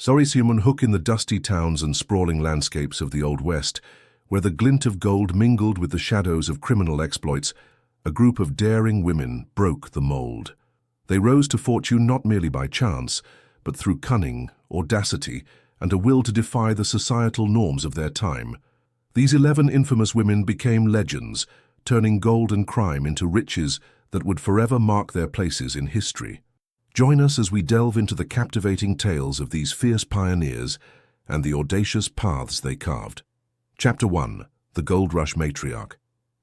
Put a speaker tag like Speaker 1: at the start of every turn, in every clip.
Speaker 1: Sorissiumon hook in the dusty towns and sprawling landscapes of the Old West, where the glint of gold mingled with the shadows of criminal exploits, a group of daring women broke the mold. They rose to fortune not merely by chance, but through cunning, audacity, and a will to defy the societal norms of their time. These 11 infamous women became legends, turning gold and crime into riches that would forever mark their places in history. Join us as we delve into the captivating tales of these fierce pioneers and the audacious paths they carved. Chapter 1. The Gold Rush Matriarch.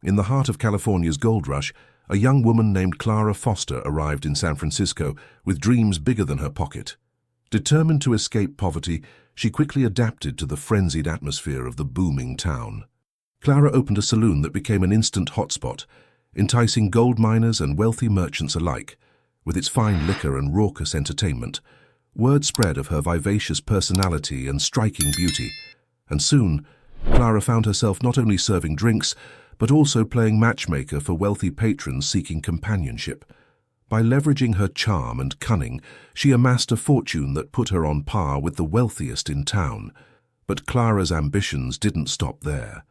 Speaker 1: In the heart of California's gold rush, a young woman named Clara Foster arrived in San Francisco with dreams bigger than her pocket. Determined to escape poverty, she quickly adapted to the frenzied atmosphere of the booming town. Clara opened a saloon that became an instant hotspot, enticing gold miners and wealthy merchants alike. With its fine liquor and raucous entertainment, word spread of her vivacious personality and striking beauty, and soon Clara found herself not only serving drinks, but also playing matchmaker for wealthy patrons seeking companionship. By leveraging her charm and cunning, she amassed a fortune that put her on par with the wealthiest in town. But Clara's ambitions didn't stop there.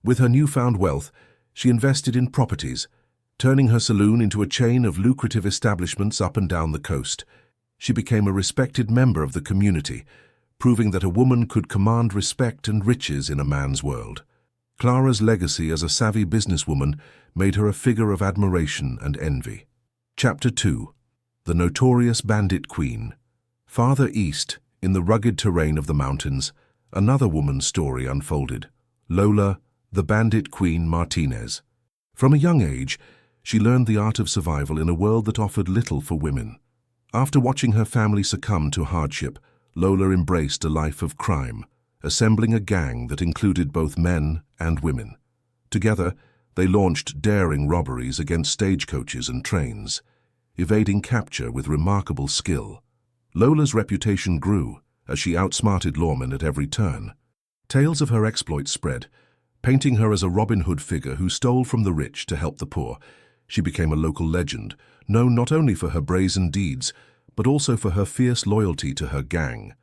Speaker 1: With her newfound wealth, she invested in properties, turning her saloon into a chain of lucrative establishments up and down the coast. She became a respected member of the community, proving that a woman could command respect and riches in a man's world. Clara's legacy as a savvy businesswoman made her a figure of admiration and envy. Chapter 2. The Notorious Bandit Queen. Farther east, in the rugged terrain of the mountains, another woman's story unfolded. Lola, the Bandit Queen Martinez. From a young age, she learned the art of survival in a world that offered little for women. After watching her family succumb to hardship, Lola embraced a life of crime, assembling a gang that included both men and women. Together, they launched daring robberies against stagecoaches and trains, evading capture with remarkable skill. Lola's reputation grew as she outsmarted lawmen at every turn. Tales of her exploits spread, painting her as a Robin Hood figure who stole from the rich to help the poor. She became a local legend, known not only for her brazen deeds, but also for her fierce loyalty to her gang.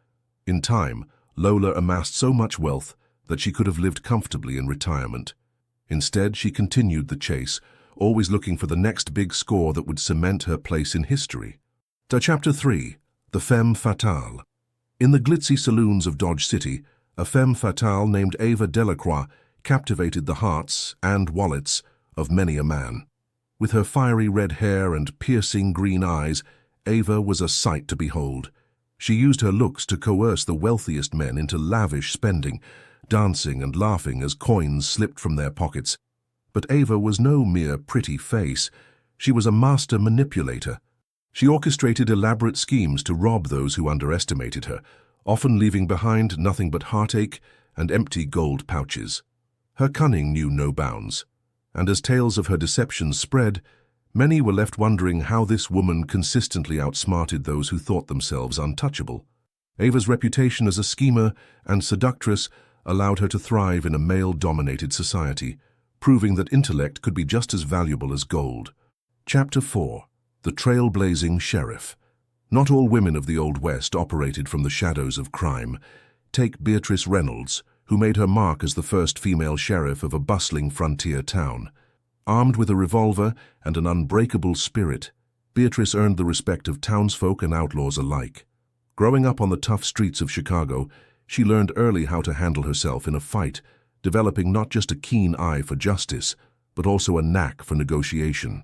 Speaker 1: In time, Lola amassed so much wealth that she could have lived comfortably in retirement. Instead, she continued the chase, always looking for the next big score that would cement her place in history. Chapter 3. The Femme Fatale. In the glitzy saloons of Dodge City, a femme fatale named Ava Delacroix captivated the hearts and wallets of many a man. With her fiery red hair and piercing green eyes, Ava was a sight to behold. She used her looks to coerce the wealthiest men into lavish spending, dancing and laughing as coins slipped from their pockets. But Ava was no mere pretty face. She was a master manipulator. She orchestrated elaborate schemes to rob those who underestimated her, often leaving behind nothing but heartache and empty gold pouches. Her cunning knew no bounds, and as tales of her deceptions spread, many were left wondering how this woman consistently outsmarted those who thought themselves untouchable. Ava's reputation as a schemer and seductress allowed her to thrive in a male-dominated society, proving that intellect could be just as valuable as gold. Chapter 4. The Trailblazing Sheriff. Not all women of the Old West operated from the shadows of crime. Take Beatrice Reynolds, who made her mark as the first female sheriff of a bustling frontier town. Armed with a revolver and an unbreakable spirit, Beatrice earned the respect of townsfolk and outlaws alike. Growing up on the tough streets of Chicago, she learned early how to handle herself in a fight, developing not just a keen eye for justice, but also a knack for negotiation.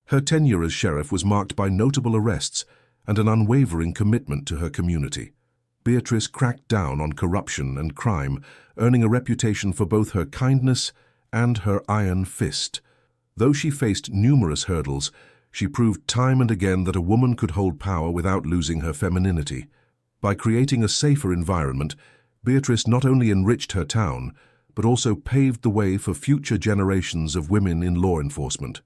Speaker 1: Her tenure as sheriff was marked by notable arrests and an unwavering commitment to her community. Beatrice cracked down on corruption and crime, earning a reputation for both her kindness and her iron fist. Though she faced numerous hurdles, she proved time and again that a woman could hold power without losing her femininity. By creating a safer environment, Beatrice not only enriched her town, but also paved the way for future generations of women in law enforcement.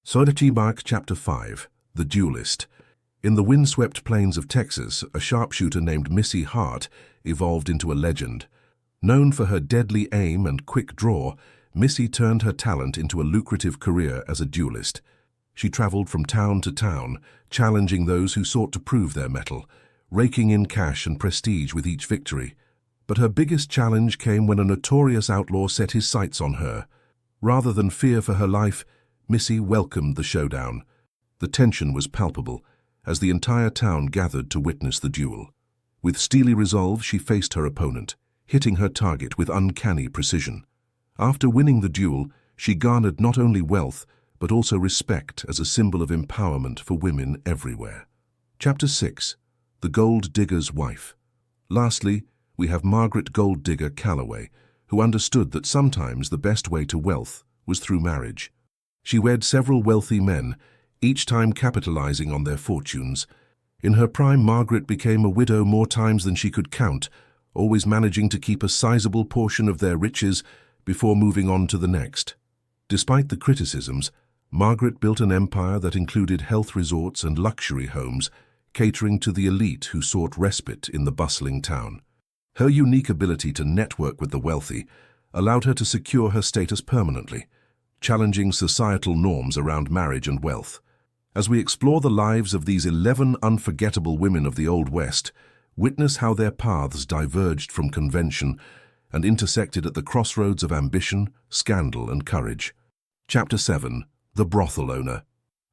Speaker 1: Soderchimark Chapter 5. The Duelist. In the windswept plains of Texas, a sharpshooter named Missy Hart evolved into a legend. Known for her deadly aim and quick draw, Missy turned her talent into a lucrative career as a duelist. She traveled from town to town, challenging those who sought to prove their mettle, raking in cash and prestige with each victory. But her biggest challenge came when a notorious outlaw set his sights on her. Rather than fear for her life, Missy welcomed the showdown. The tension was palpable, as the entire town gathered to witness the duel. With steely resolve, she faced her opponent, hitting her target with uncanny precision. After winning the duel, she garnered not only wealth, but also respect as a symbol of empowerment for women everywhere. Chapter 6. The Gold Digger's Wife. Lastly, we have Margaret Gold Digger Calloway, who understood that sometimes the best way to wealth was through marriage. She wed several wealthy men, each time capitalizing on their fortunes. In her prime, Margaret became a widow more times than she could count, always managing to keep a sizable portion of their riches before moving on to the next. Despite the criticisms, Margaret built an empire that included health resorts and luxury homes, catering to the elite who sought respite in the bustling town. Her unique ability to network with the wealthy allowed her to secure her status permanently, challenging societal norms around marriage and wealth. As we explore the lives of these 11 unforgettable women of the Old West, witness how their paths diverged from convention and intersected at the crossroads of ambition, scandal, and courage. Chapter 7. The Brothel Owner.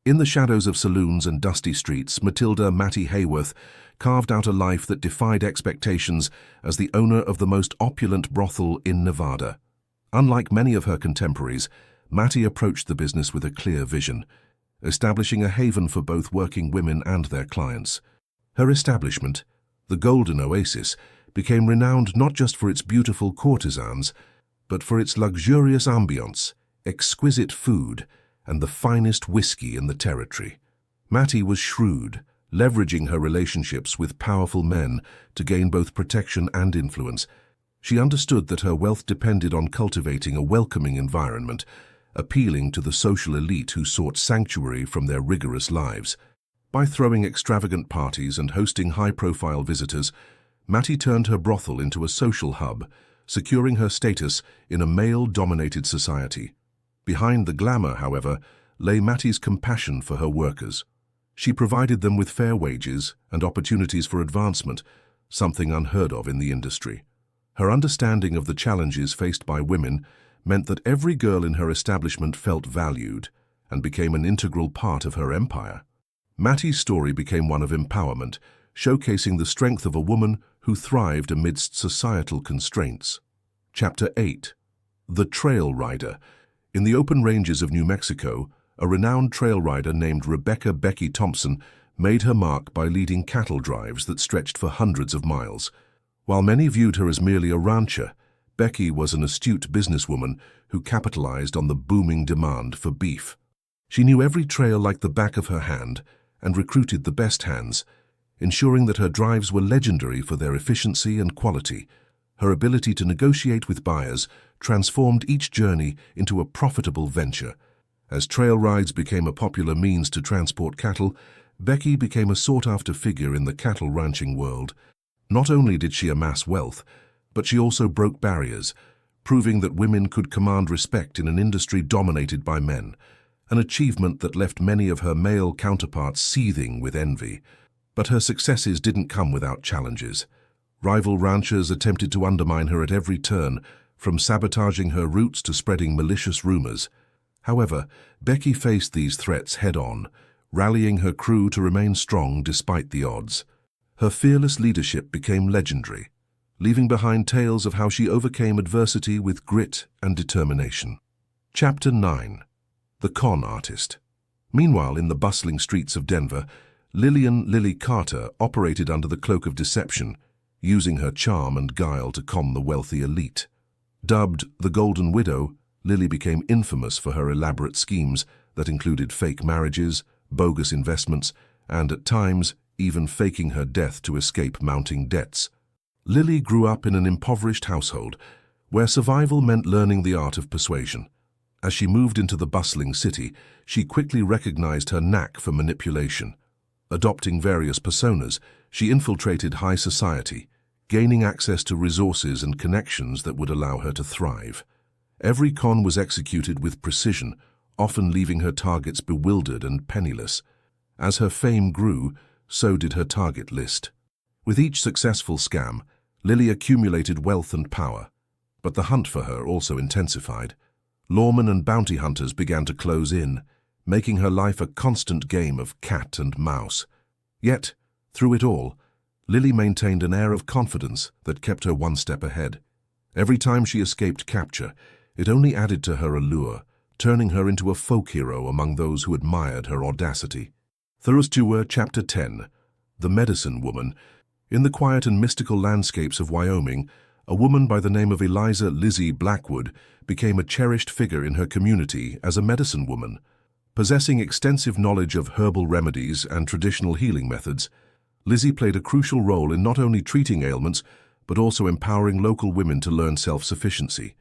Speaker 1: In the shadows of saloons and dusty streets, Matilda Mattie Hayworth carved out a life that defied expectations as the owner of the most opulent brothel in Nevada. Unlike many of her contemporaries, Mattie approached the business with a clear vision, establishing a haven for both working women and their clients. Her establishment, the Golden Oasis, became renowned not just for its beautiful courtesans, but for its luxurious ambiance, exquisite food, and the finest whiskey in the territory. Mattie was shrewd, leveraging her relationships with powerful men to gain both protection and influence. She understood that her wealth depended on cultivating a welcoming environment, appealing to the social elite who sought sanctuary from their rigorous lives. By throwing extravagant parties and hosting high-profile visitors, Mattie turned her brothel into a social hub, securing her status in a male-dominated society. Behind the glamour, however, lay Mattie's compassion for her workers. She provided them with fair wages and opportunities for advancement, something unheard of in the industry. Her understanding of the challenges faced by women meant that every girl in her establishment felt valued and became an integral part of her empire. Mattie's story became one of empowerment, showcasing the strength of a woman who thrived amidst societal constraints. Chapter 8. The Trail Rider. In the open ranges of New Mexico, a renowned trail rider named Rebecca Becky Thompson made her mark by leading cattle drives that stretched for hundreds of miles. While many viewed her as merely a rancher, Becky was an astute businesswoman who capitalized on the booming demand for beef. She knew every trail like the back of her hand and recruited the best hands, ensuring that her drives were legendary for their efficiency and quality. Her ability to negotiate with buyers transformed each journey into a profitable venture. As trail rides became a popular means to transport cattle, Becky became a sought-after figure in the cattle ranching world. Not only did she amass wealth, but she also broke barriers, proving that women could command respect in an industry dominated by men, an achievement that left many of her male counterparts seething with envy. But her successes didn't come without challenges. Rival ranchers attempted to undermine her at every turn, from sabotaging her routes to spreading malicious rumors. However, Becky faced these threats head-on, rallying her crew to remain strong despite the odds. Her fearless leadership became legendary, leaving behind tales of how she overcame adversity with grit and determination. Chapter 9. The Con Artist. Meanwhile, in the bustling streets of Denver, Lillian "Lily" Carter operated under the cloak of deception, using her charm and guile to con the wealthy elite. Dubbed the Golden Widow, Lily became infamous for her elaborate schemes that included fake marriages, bogus investments, and at times even faking her death to escape mounting debts. Lily grew up in an impoverished household, where survival meant learning the art of persuasion. As she moved into the bustling city, she quickly recognized her knack for manipulation. Adopting various personas, she infiltrated high society, gaining access to resources and connections that would allow her to thrive. Every con was executed with precision, often leaving her targets bewildered and penniless. As her fame grew, so did her target list. With each successful scam, Lily accumulated wealth and power, but the hunt for her also intensified. Lawmen and bounty hunters began to close in, making her life a constant game of cat and mouse. Yet, through it all, Lily maintained an air of confidence that kept her one step ahead. Every time she escaped capture, it only added to her allure, turning her into a folk hero among those who admired her audacity. Thursday, Chapter 10. The Medicine Woman. In the quiet and mystical landscapes of Wyoming, a woman by the name of Eliza Lizzie Blackwood became a cherished figure in her community as a medicine woman. Possessing extensive knowledge of herbal remedies and traditional healing methods, Lizzie played a crucial role in not only treating ailments, but also empowering local women to learn self-sufficiency.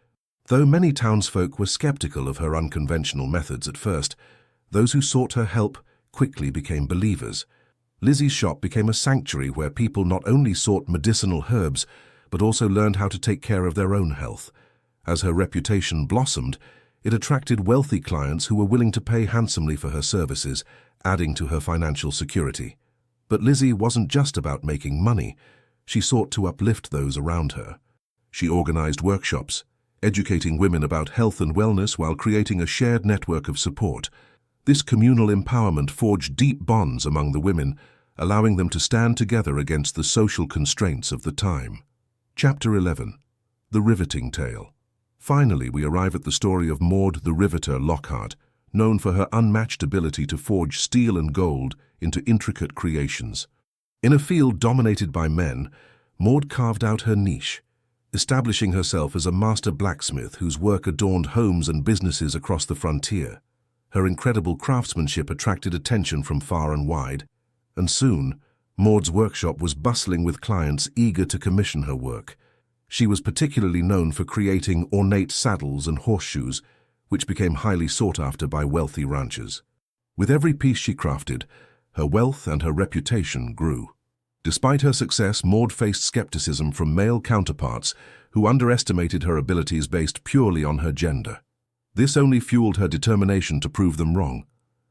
Speaker 1: Though many townsfolk were skeptical of her unconventional methods at first, those who sought her help quickly became believers. Lizzie's shop became a sanctuary where people not only sought medicinal herbs, but also learned how to take care of their own health. As her reputation blossomed, it attracted wealthy clients who were willing to pay handsomely for her services, adding to her financial security. But Lizzie wasn't just about making money. She sought to uplift those around her. She organized workshops, educating women about health and wellness while creating a shared network of support. This communal empowerment forged deep bonds among the women, allowing them to stand together against the social constraints of the time. Chapter 11. The Riveting Tale. Finally, we arrive at the story of Maud the Riveter Lockhart, known for her unmatched ability to forge steel and gold into intricate creations. In a field dominated by men, Maud carved out her niche, establishing herself as a master blacksmith whose work adorned homes and businesses across the frontier. Her incredible craftsmanship attracted attention from far and wide, and soon, Maud's workshop was bustling with clients eager to commission her work. She was particularly known for creating ornate saddles and horseshoes, which became highly sought after by wealthy ranchers. With every piece she crafted, her wealth and her reputation grew. Despite her success, Maud faced skepticism from male counterparts who underestimated her abilities based purely on her gender. This only fueled her determination to prove them wrong.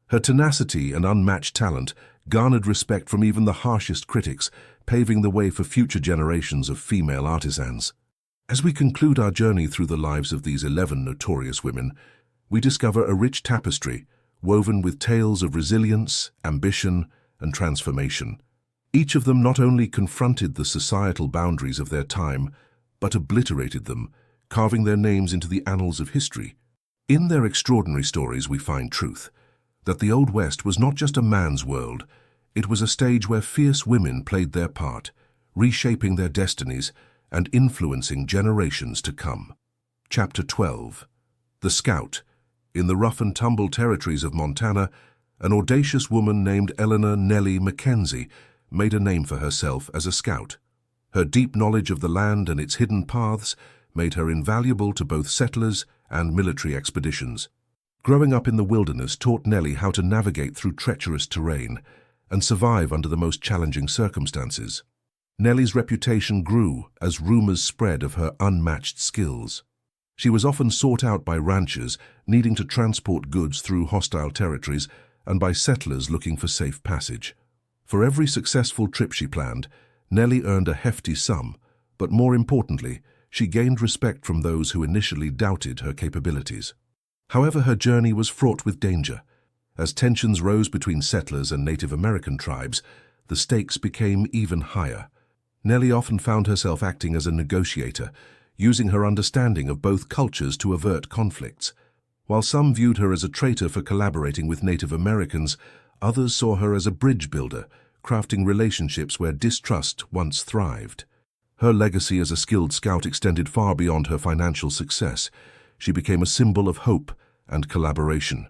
Speaker 1: Her tenacity and unmatched talent garnered respect from even the harshest critics, paving the way for future generations of female artisans. As we conclude our journey through the lives of these 11 notorious women, we discover a rich tapestry woven with tales of resilience, ambition, and transformation. Each of them not only confronted the societal boundaries of their time, but obliterated them, carving their names into the annals of history. In their extraordinary stories we find truth, that the Old West was not just a man's world, it was a stage where fierce women played their part, reshaping their destinies and influencing generations to come. Chapter 12. The Scout. In the rough-and-tumble territories of Montana, an audacious woman named Eleanor Nellie Mackenzie made a name for herself as a scout. Her deep knowledge of the land and its hidden paths made her invaluable to both settlers and military expeditions. Growing up in the wilderness taught Nellie how to navigate through treacherous terrain and survive under the most challenging circumstances. Nellie's reputation grew as rumors spread of her unmatched skills. She was often sought out by ranchers needing to transport goods through hostile territories and by settlers looking for safe passage. For every successful trip she planned, Nellie earned a hefty sum, but more importantly, she gained respect from those who initially doubted her capabilities. However, her journey was fraught with danger. As tensions rose between settlers and Native American tribes, the stakes became even higher. Nellie often found herself acting as a negotiator, using her understanding of both cultures to avert conflicts. While some viewed her as a traitor for collaborating with Native Americans, others saw her as a bridge builder, crafting relationships where distrust once thrived. Her legacy as a skilled scout extended far beyond her financial success. She became a symbol of hope and collaboration.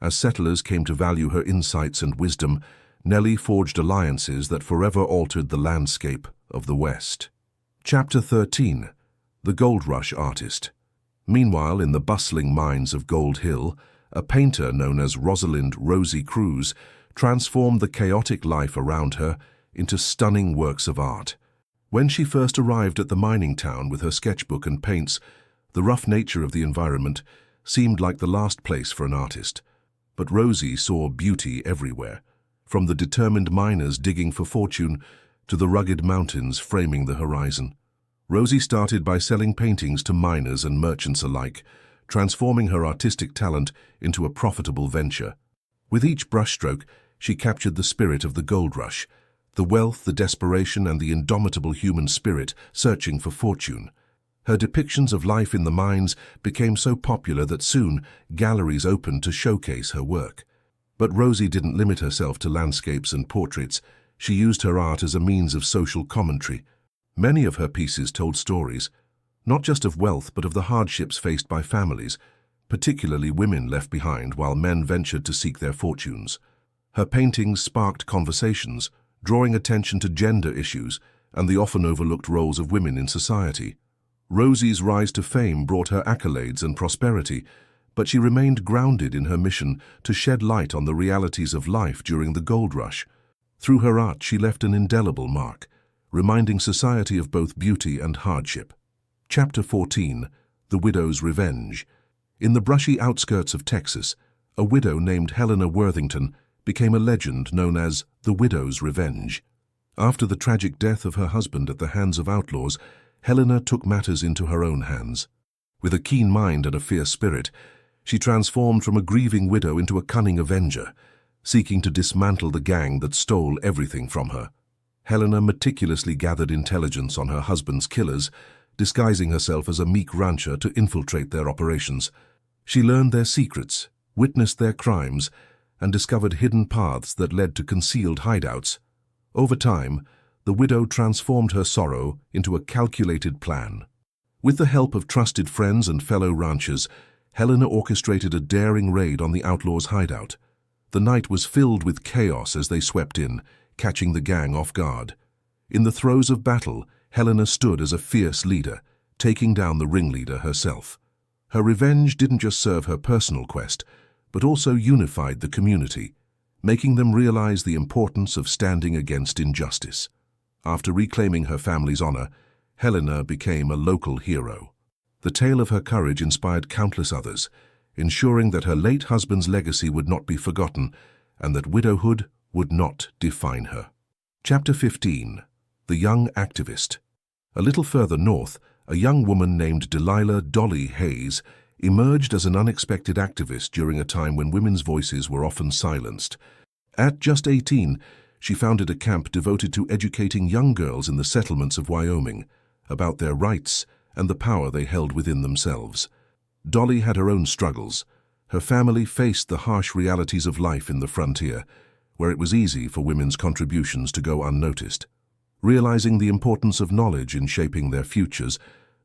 Speaker 1: As settlers came to value her insights and wisdom, Nellie forged alliances that forever altered the landscape of the West. Chapter 13. The Gold Rush Artist. Meanwhile, in the bustling mines of Gold Hill, a painter known as Rosalind Rosie Cruz transformed the chaotic life around her into stunning works of art. When she first arrived at the mining town with her sketchbook and paints, the rough nature of the environment seemed like the last place for an artist. But Rosie saw beauty everywhere, from the determined miners digging for fortune to the rugged mountains framing the horizon. Rosie started by selling paintings to miners and merchants alike, transforming her artistic talent into a profitable venture. With each brushstroke, she captured the spirit of the gold rush, the wealth, the desperation, and the indomitable human spirit searching for fortune. Her depictions of life in the mines became so popular that soon galleries opened to showcase her work. But Rosie didn't limit herself to landscapes and portraits. She used her art as a means of social commentary. Many of her pieces told stories, not just of wealth but of the hardships faced by families, particularly women left behind while men ventured to seek their fortunes. Her paintings sparked conversations, drawing attention to gender issues and the often overlooked roles of women in society. Rosie's rise to fame brought her accolades and prosperity, but she remained grounded in her mission to shed light on the realities of life during the gold rush. Through her art, she left an indelible mark, reminding society of both beauty and hardship. Chapter 14. The Widow's Revenge. In the brushy outskirts of Texas, a widow named Helena Worthington became a legend known as the Widow's Revenge. After the tragic death of her husband at the hands of outlaws, Helena took matters into her own hands. With a keen mind and a fierce spirit, she transformed from a grieving widow into a cunning avenger, seeking to dismantle the gang that stole everything from her. Helena meticulously gathered intelligence on her husband's killers, disguising herself as a meek rancher to infiltrate their operations. She learned their secrets, witnessed their crimes, and discovered hidden paths that led to concealed hideouts. Over time, the widow transformed her sorrow into a calculated plan. With the help of trusted friends and fellow ranchers, Helena orchestrated a daring raid on the outlaws' hideout. The night was filled with chaos as they swept in, catching the gang off guard. In the throes of battle, Helena stood as a fierce leader, taking down the ringleader herself. Her revenge didn't just serve her personal quest, but also unified the community, making them realize the importance of standing against injustice. After reclaiming her family's honor, Helena became a local hero. The tale of her courage inspired countless others, ensuring that her late husband's legacy would not be forgotten and that widowhood would not define her. Chapter 15. The Young Activist. A little further north, a young woman named Delilah Dolly Hayes emerged as an unexpected activist during a time when women's voices were often silenced. At just 18, she founded a camp devoted to educating young girls in the settlements of Wyoming about their rights and the power they held within themselves. Dolly had her own struggles. Her family faced the harsh realities of life in the frontier, where it was easy for women's contributions to go unnoticed. Realizing the importance of knowledge in shaping their futures,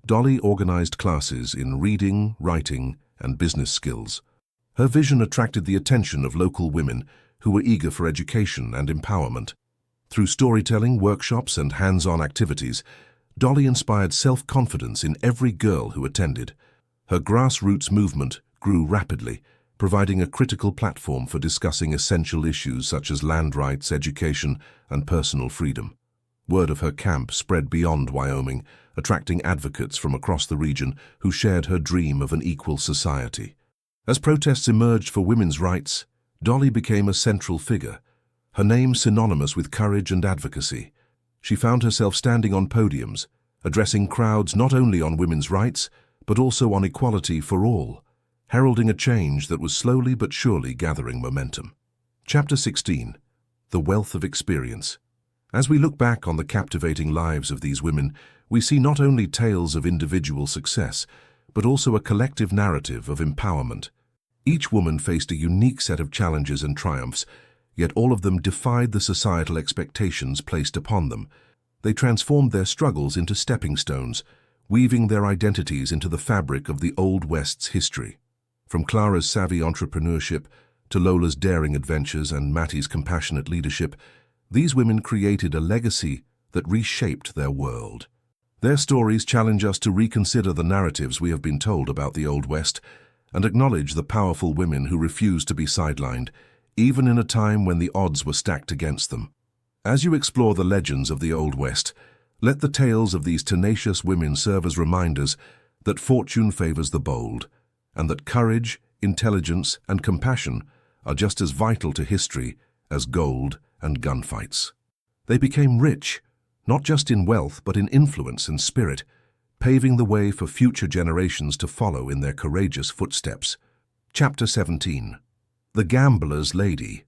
Speaker 1: Dolly organized classes in reading, writing, and business skills. Her vision attracted the attention of local women who were eager for education and empowerment. Through storytelling, workshops, and hands-on activities, Dolly inspired self-confidence in every girl who attended. Her grassroots movement grew rapidly, providing a critical platform for discussing essential issues such as land rights, education, and personal freedom. Word of her camp spread beyond Wyoming, attracting advocates from across the region who shared her dream of an equal society. As protests emerged for women's rights, Dolly became a central figure, her name synonymous with courage and advocacy. She found herself standing on podiums, addressing crowds not only on women's rights, but also on equality for all, heralding a change that was slowly but surely gathering momentum. Chapter 16. The Wealth of Experience. As we look back on the captivating lives of these women, we see not only tales of individual success, but also a collective narrative of empowerment. Each woman faced a unique set of challenges and triumphs, yet all of them defied the societal expectations placed upon them. They transformed their struggles into stepping stones, weaving their identities into the fabric of the Old West's history. From Clara's savvy entrepreneurship to Lola's daring adventures and Mattie's compassionate leadership, these women created a legacy that reshaped their world. Their stories challenge us to reconsider the narratives we have been told about the Old West and acknowledge the powerful women who refused to be sidelined, even in a time when the odds were stacked against them. As you explore the legends of the Old West, let the tales of these tenacious women serve as reminders that fortune favors the bold, and that courage, intelligence, and compassion are just as vital to history as gold and gunfights. They became rich, not just in wealth but in influence and spirit, paving the way for future generations to follow in their courageous footsteps. Chapter 17. The Gambler's Lady.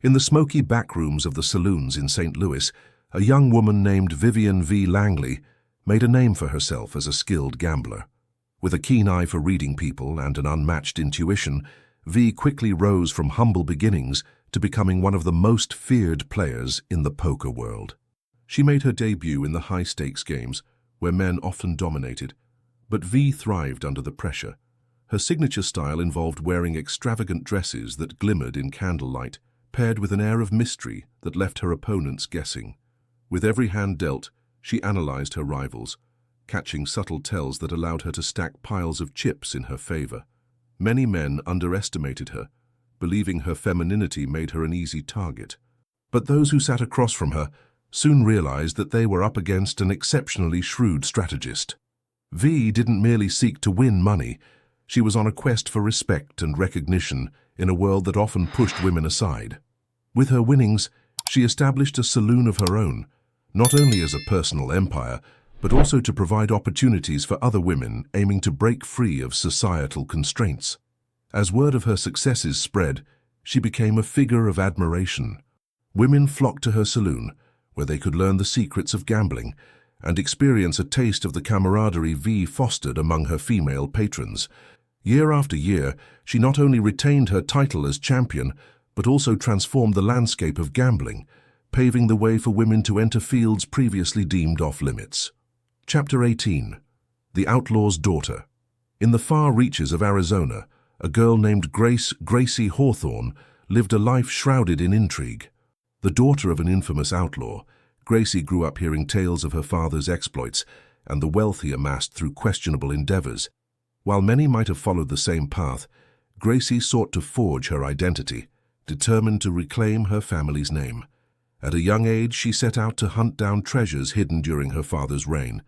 Speaker 1: In the smoky backrooms of the saloons in St. Louis, a young woman named Vivian V. Langley made a name for herself as a skilled gambler. With a keen eye for reading people and an unmatched intuition, V quickly rose from humble beginnings to becoming one of the most feared players in the poker world. She made her debut in the high-stakes games, where men often dominated, but V thrived under the pressure. Her signature style involved wearing extravagant dresses that glimmered in candlelight, paired with an air of mystery that left her opponents guessing. With every hand dealt, she analyzed her rivals, catching subtle tells that allowed her to stack piles of chips in her favor. Many men underestimated her, believing her femininity made her an easy target. But those who sat across from her soon realized that they were up against an exceptionally shrewd strategist. V didn't merely seek to win money, she was on a quest for respect and recognition in a world that often pushed women aside. With her winnings, she established a saloon of her own, not only as a personal empire, but also to provide opportunities for other women aiming to break free of societal constraints. As word of her successes spread, she became a figure of admiration. Women flocked to her saloon, where they could learn the secrets of gambling and experience a taste of the camaraderie V fostered among her female patrons. Year after year, she not only retained her title as champion, but also transformed the landscape of gambling, paving the way for women to enter fields previously deemed off-limits. Chapter 18. The Outlaw's Daughter. In the far reaches of Arizona, a girl named Gracie Hawthorne lived a life shrouded in intrigue. The daughter of an infamous outlaw, Gracie grew up hearing tales of her father's exploits and the wealth he amassed through questionable endeavors. While many might have followed the same path, Gracie sought to forge her identity, determined to reclaim her family's name. At a young age, she set out to hunt down treasures hidden during her father's reign.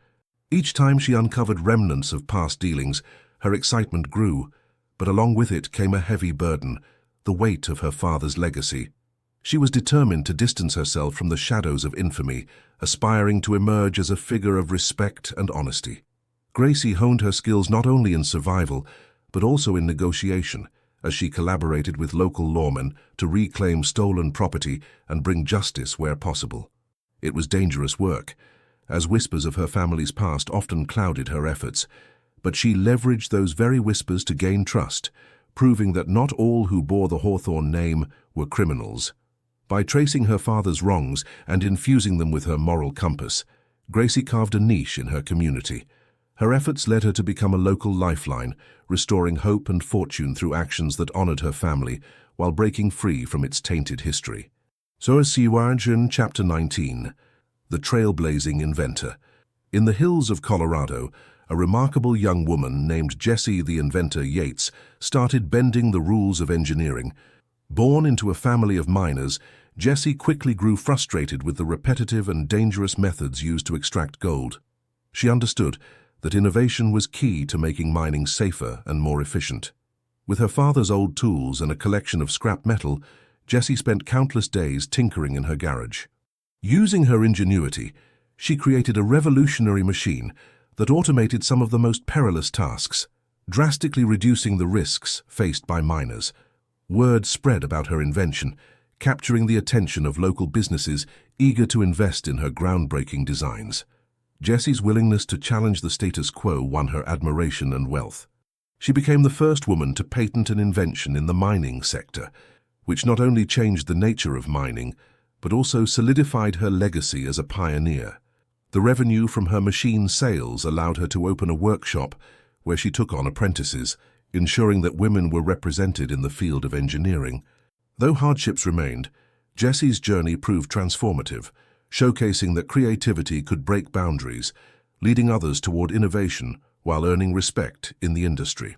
Speaker 1: Each time she uncovered remnants of past dealings, her excitement grew, but along with it came a heavy burden, the weight of her father's legacy. She was determined to distance herself from the shadows of infamy, aspiring to emerge as a figure of respect and honesty. Gracie honed her skills not only in survival, but also in negotiation, as she collaborated with local lawmen to reclaim stolen property and bring justice where possible. It was dangerous work, as whispers of her family's past often clouded her efforts, but she leveraged those very whispers to gain trust, proving that not all who bore the Hawthorne name were criminals. By tracing her father's wrongs and infusing them with her moral compass, Gracie carved a niche in her community. Her efforts led her to become a local lifeline, restoring hope and fortune through actions that honored her family while breaking free from its tainted history. Chapter 19. The Trailblazing Inventor. In the hills of Colorado, a remarkable young woman named Jessie the Inventor Yates started bending the rules of engineering. Born into a family of miners, Jessie quickly grew frustrated with the repetitive and dangerous methods used to extract gold. She understood that innovation was key to making mining safer and more efficient. With her father's old tools and a collection of scrap metal, Jessie spent countless days tinkering in her garage. Using her ingenuity, she created a revolutionary machine that automated some of the most perilous tasks, drastically reducing the risks faced by miners. Word spread about her invention, capturing the attention of local businesses eager to invest in her groundbreaking designs. Jessie's willingness to challenge the status quo won her admiration and wealth. She became the first woman to patent an invention in the mining sector, which not only changed the nature of mining, but also solidified her legacy as a pioneer. The revenue from her machine sales allowed her to open a workshop where she took on apprentices, ensuring that women were represented in the field of engineering. Though hardships remained, Jessie's journey proved transformative, showcasing that creativity could break boundaries, leading others toward innovation while earning respect in the industry.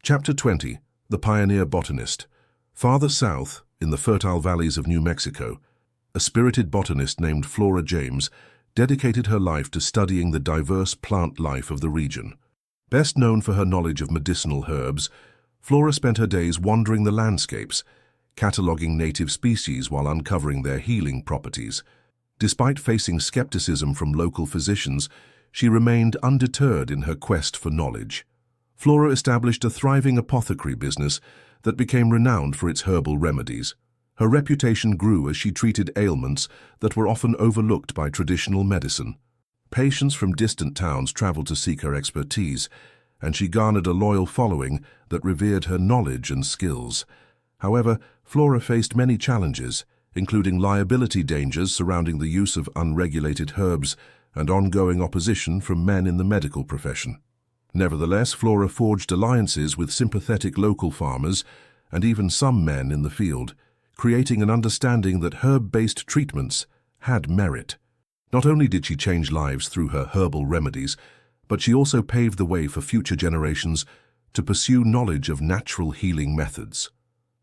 Speaker 1: Chapter 20. The Pioneer Botanist. Farther south, in the fertile valleys of New Mexico, a spirited botanist named Flora James dedicated her life to studying the diverse plant life of the region. Best known for her knowledge of medicinal herbs, Flora spent her days wandering the landscapes, cataloging native species while uncovering their healing properties. Despite facing skepticism from local physicians, she remained undeterred in her quest for knowledge. Flora established a thriving apothecary business that became renowned for its herbal remedies. Her reputation grew as she treated ailments that were often overlooked by traditional medicine. Patients from distant towns traveled to seek her expertise, and she garnered a loyal following that revered her knowledge and skills. However, Flora faced many challenges, including liability dangers surrounding the use of unregulated herbs and ongoing opposition from men in the medical profession. Nevertheless, Flora forged alliances with sympathetic local farmers and even some men in the field, creating an understanding that herb-based treatments had merit. Not only did she change lives through her herbal remedies, but she also paved the way for future generations to pursue knowledge of natural healing methods.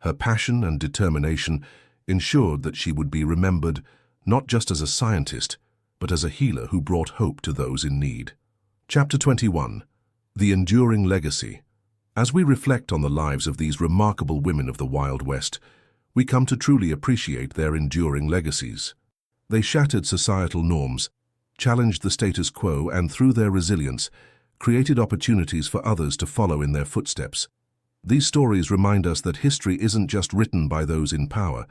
Speaker 1: Her passion and determination ensured that she would be remembered not just as a scientist, but as a healer who brought hope to those in need. Chapter 21. The Enduring Legacy. As we reflect on the lives of these remarkable women of the Wild West, we come to truly appreciate their enduring legacies. They shattered societal norms, challenged the status quo, and through their resilience, created opportunities for others to follow in their footsteps. These stories remind us that history isn't just written by those in power,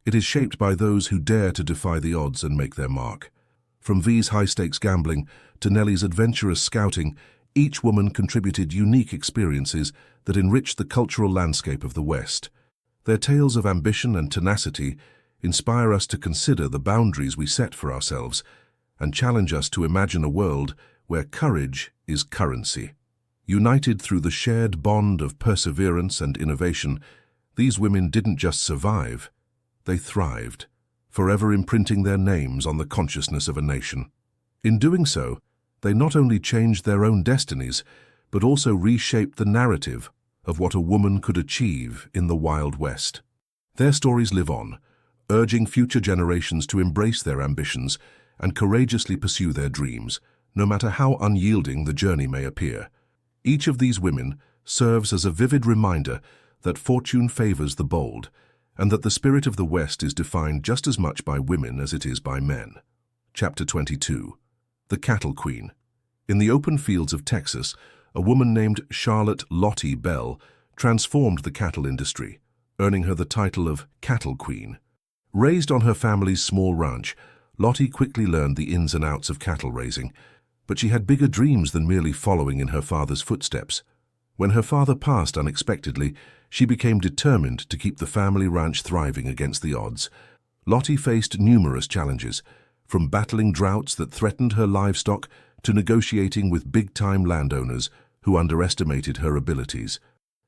Speaker 1: it is shaped by those who dare to defy the odds and make their mark. From V's high-stakes gambling to Nellie's adventurous scouting, each woman contributed unique experiences that enriched the cultural landscape of the West. Their tales of ambition and tenacity inspire us to consider the boundaries we set for ourselves and challenge us to imagine a world where courage is currency. United through the shared bond of perseverance and innovation, these women didn't just survive, they thrived, forever imprinting their names on the consciousness of a nation. In doing so, they not only changed their own destinies, but also reshaped the narrative of what a woman could achieve in the Wild West. Their stories live on, urging future generations to embrace their ambitions and courageously pursue their dreams, no matter how unyielding the journey may appear. Each of these women serves as a vivid reminder that fortune favors the bold, and that the spirit of the West is defined just as much by women as it is by men. Chapter 22. The Cattle Queen. In the open fields of Texas, a woman named Charlotte Lottie Bell transformed the cattle industry, earning her the title of Cattle Queen. Raised on her family's small ranch, Lottie quickly learned the ins and outs of cattle raising, but she had bigger dreams than merely following in her father's footsteps. When her father passed unexpectedly, she became determined to keep the family ranch thriving against the odds. Lottie faced numerous challenges, from battling droughts that threatened her livestock to negotiating with big-time landowners who underestimated her abilities.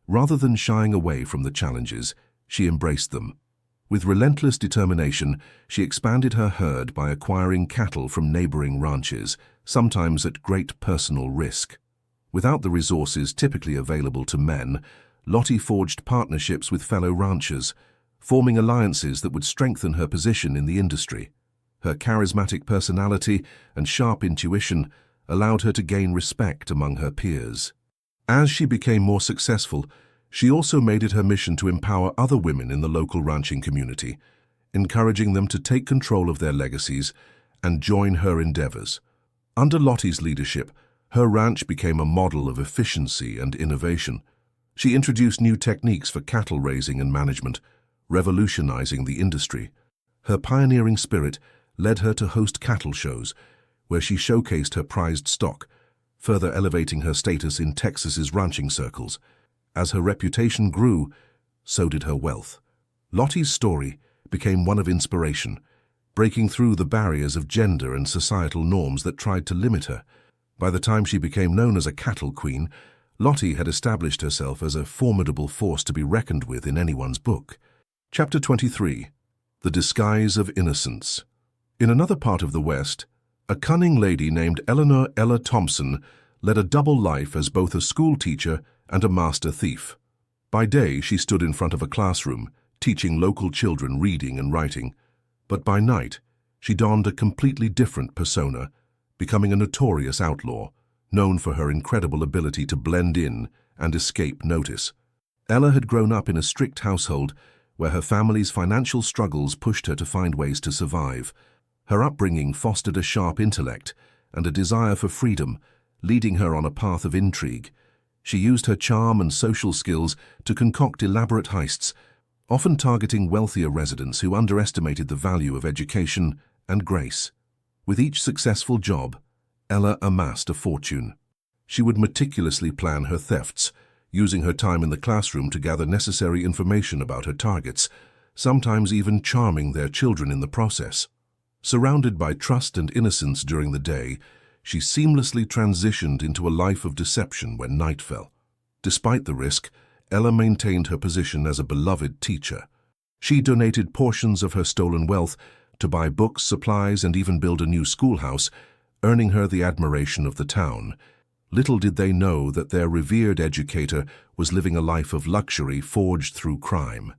Speaker 1: Rather than shying away from the challenges, she embraced them. With relentless determination, she expanded her herd by acquiring cattle from neighboring ranches, sometimes at great personal risk. Without the resources typically available to men, Lottie forged partnerships with fellow ranchers, forming alliances that would strengthen her position in the industry. Her charismatic personality and sharp intuition allowed her to gain respect among her peers. As she became more successful, she also made it her mission to empower other women in the local ranching community, encouraging them to take control of their legacies and join her endeavors. Under Lottie's leadership, her ranch became a model of efficiency and innovation. She introduced new techniques for cattle raising and management, revolutionizing the industry. Her pioneering spirit led her to host cattle shows, where she showcased her prized stock, further elevating her status in Texas's ranching circles. As her reputation grew, so did her wealth. Lottie's story became one of inspiration, breaking through the barriers of gender and societal norms that tried to limit her. By the time she became known as a cattle queen, Lottie had established herself as a formidable force to be reckoned with in anyone's book. Chapter 23. The Disguise of Innocence. In another part of the West, a cunning lady named Eleanor Ella Thompson led a double life as both a school teacher and a master thief. By day, she stood in front of a classroom, teaching local children reading and writing, but by night, she donned a completely different persona, becoming a notorious outlaw, known for her incredible ability to blend in and escape notice. Ella had grown up in a strict household where her family's financial struggles pushed her to find ways to survive. Her upbringing fostered a sharp intellect and a desire for freedom, leading her on a path of intrigue. She used her charm and social skills to concoct elaborate heists, often targeting wealthier residents who underestimated the value of education and grace. With each successful job, Ella amassed a fortune. She would meticulously plan her thefts, using her time in the classroom to gather necessary information about her targets, sometimes even charming their children in the process. Surrounded by trust and innocence during the day, she seamlessly transitioned into a life of deception when night fell. Despite the risk, Ella maintained her position as a beloved teacher. She donated portions of her stolen wealth to buy books, supplies, and even build a new schoolhouse, earning her the admiration of the town. Little did they know that their revered educator was living a life of luxury forged through crime.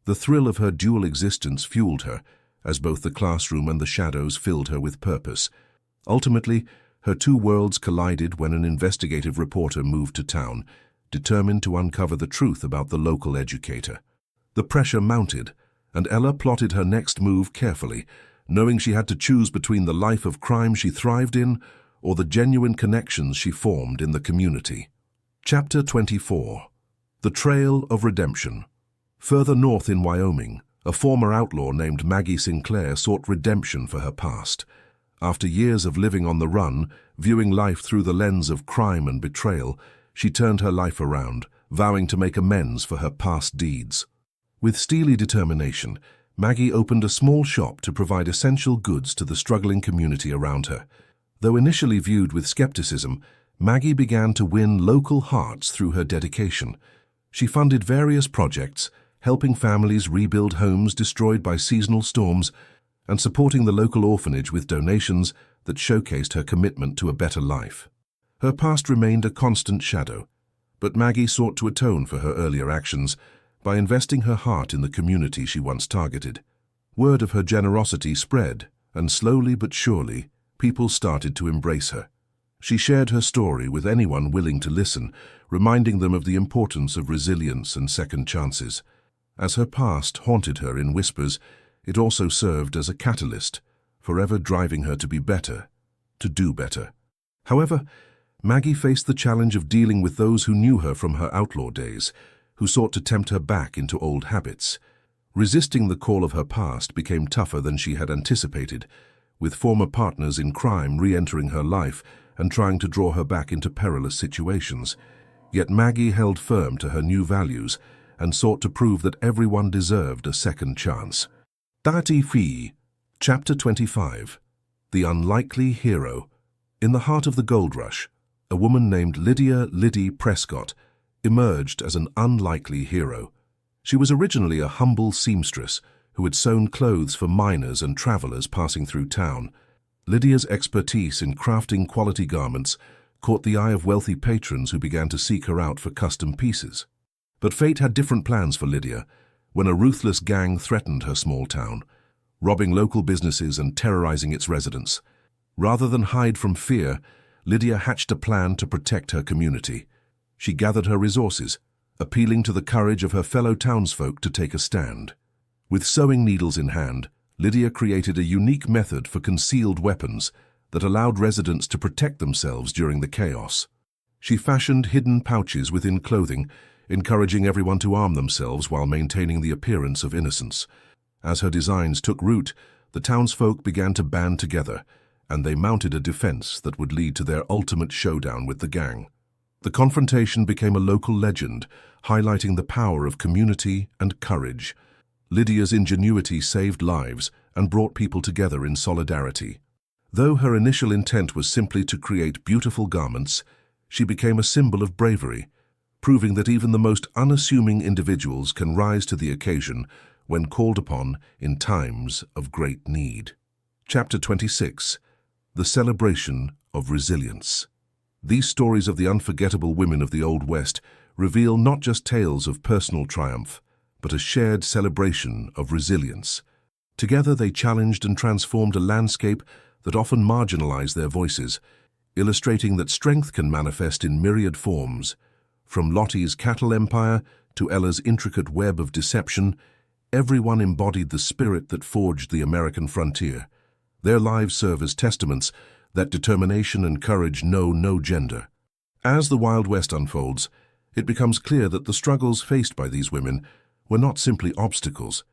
Speaker 1: The thrill of her dual existence fueled her, as both the classroom and the shadows filled her with purpose. Ultimately, her two worlds collided when an investigative reporter moved to town, determined to uncover the truth about the local educator. The pressure mounted, and Ella plotted her next move carefully, knowing she had to choose between the life of crime she thrived in or the genuine connections she formed in the community. Chapter 24. The Trail of Redemption. Further north in Wyoming, a former outlaw named Maggie Sinclair sought redemption for her past. After years of living on the run, viewing life through the lens of crime and betrayal, she turned her life around, vowing to make amends for her past deeds. With steely determination, Maggie opened a small shop to provide essential goods to the struggling community around her. Though initially viewed with skepticism, Maggie began to win local hearts through her dedication. She funded various projects, helping families rebuild homes destroyed by seasonal storms, and supporting the local orphanage with donations that showcased her commitment to a better life. Her past remained a constant shadow, but Maggie sought to atone for her earlier actions by investing her heart in the community she once targeted. Word of her generosity spread, and slowly but surely, people started to embrace her. She shared her story with anyone willing to listen, reminding them of the importance of resilience and second chances. As her past haunted her in whispers, it also served as a catalyst, forever driving her to be better, to do better. However, Maggie faced the challenge of dealing with those who knew her from her outlaw days, who sought to tempt her back into old habits. Resisting the call of her past became tougher than she had anticipated, with former partners in crime re-entering her life and trying to draw her back into perilous situations. Yet Maggie held firm to her new values and sought to prove that everyone deserved a second chance. Dati Fi, Chapter 25. The Unlikely Hero. In the heart of the gold rush, a woman named Lydia "Liddy" Prescott emerged as an unlikely hero. She was originally a humble seamstress who had sewn clothes for miners and travelers passing through town. Lydia's expertise in crafting quality garments caught the eye of wealthy patrons who began to seek her out for custom pieces. But fate had different plans for Lydia when a ruthless gang threatened her small town, robbing local businesses and terrorizing its residents. Rather than hide from fear, Lydia hatched a plan to protect her community. She gathered her resources, appealing to the courage of her fellow townsfolk to take a stand. With sewing needles in hand, Lydia created a unique method for concealed weapons that allowed residents to protect themselves during the chaos. She fashioned hidden pouches within clothing, encouraging everyone to arm themselves while maintaining the appearance of innocence. As her designs took root, the townsfolk began to band together, and they mounted a defense that would lead to their ultimate showdown with the gang. The confrontation became a local legend, highlighting the power of community and courage. Lydia's ingenuity saved lives and brought people together in solidarity. Though her initial intent was simply to create beautiful garments, she became a symbol of bravery, proving that even the most unassuming individuals can rise to the occasion when called upon in times of great need. Chapter 26. The Celebration of Resilience. These stories of the unforgettable women of the Old West reveal not just tales of personal triumph, but a shared celebration of resilience. Together they challenged and transformed a landscape that often marginalized their voices, illustrating that strength can manifest in myriad forms. From Lottie's cattle empire to Ella's intricate web of deception, everyone embodied the spirit that forged the American frontier. Their lives serve as testaments that determination and courage know no gender. As the Wild West unfolds, it becomes clear that the struggles faced by these women were not simply obstacles.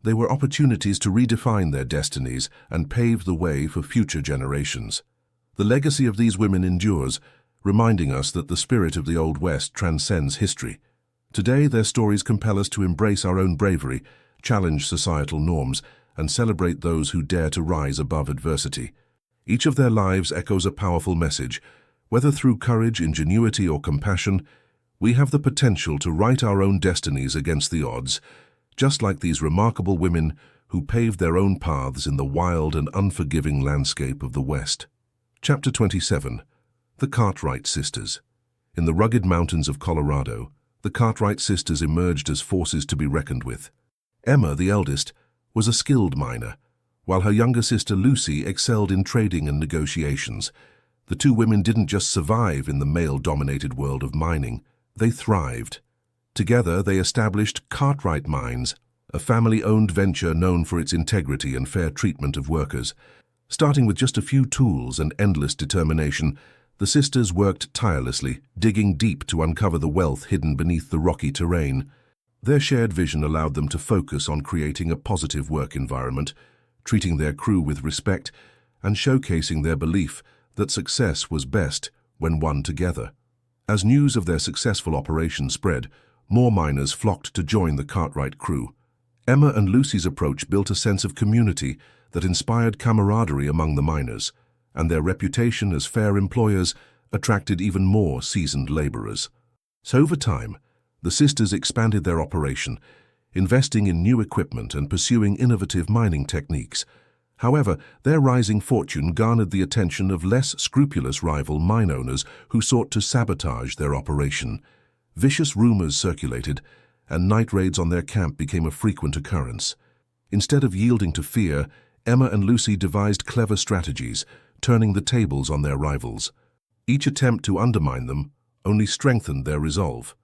Speaker 1: They were opportunities to redefine their destinies and pave the way for future generations. The legacy of these women endures, reminding us that the spirit of the Old West transcends history. Today, their stories compel us to embrace our own bravery, challenge societal norms, and celebrate those who dare to rise above adversity. Each of their lives echoes a powerful message. Whether through courage, ingenuity, or compassion, we have the potential to write our own destinies against the odds, just like these remarkable women who paved their own paths in the wild and unforgiving landscape of the West. Chapter 27. The Cartwright Sisters. In the rugged mountains of Colorado, the Cartwright sisters emerged as forces to be reckoned with. Emma, the eldest, was a skilled miner, while her younger sister Lucy excelled in trading and negotiations. The two women didn't just survive in the male-dominated world of mining, they thrived. Together, they established Cartwright Mines, a family-owned venture known for its integrity and fair treatment of workers. Starting with just a few tools and endless determination, the sisters worked tirelessly, digging deep to uncover the wealth hidden beneath the rocky terrain. Their shared vision allowed them to focus on creating a positive work environment, treating their crew with respect, and showcasing their belief that success was best when won together. As news of their successful operation spread, more miners flocked to join the Cartwright crew. Emma and Lucy's approach built a sense of community that inspired camaraderie among the miners, and their reputation as fair employers attracted even more seasoned laborers. So over time, the sisters expanded their operation, investing in new equipment and pursuing innovative mining techniques. However, their rising fortune garnered the attention of less scrupulous rival mine owners who sought to sabotage their operation. Vicious rumors circulated, and night raids on their camp became a frequent occurrence. Instead of yielding to fear, Emma and Lucy devised clever strategies, turning the tables on their rivals. Each attempt to undermine them only strengthened their resolve.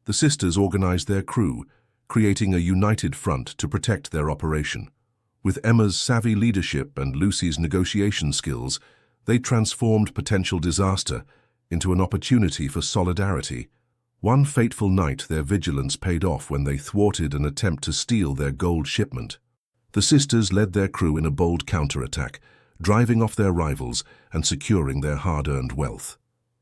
Speaker 1: The sisters organized their crew, creating a united front to protect their operation. With Emma's savvy leadership and Lucy's negotiation skills, they transformed potential disaster into an opportunity for solidarity. One fateful night, their vigilance paid off when they thwarted an attempt to steal their gold shipment. The sisters led their crew in a bold counterattack, driving off their rivals and securing their hard-earned wealth.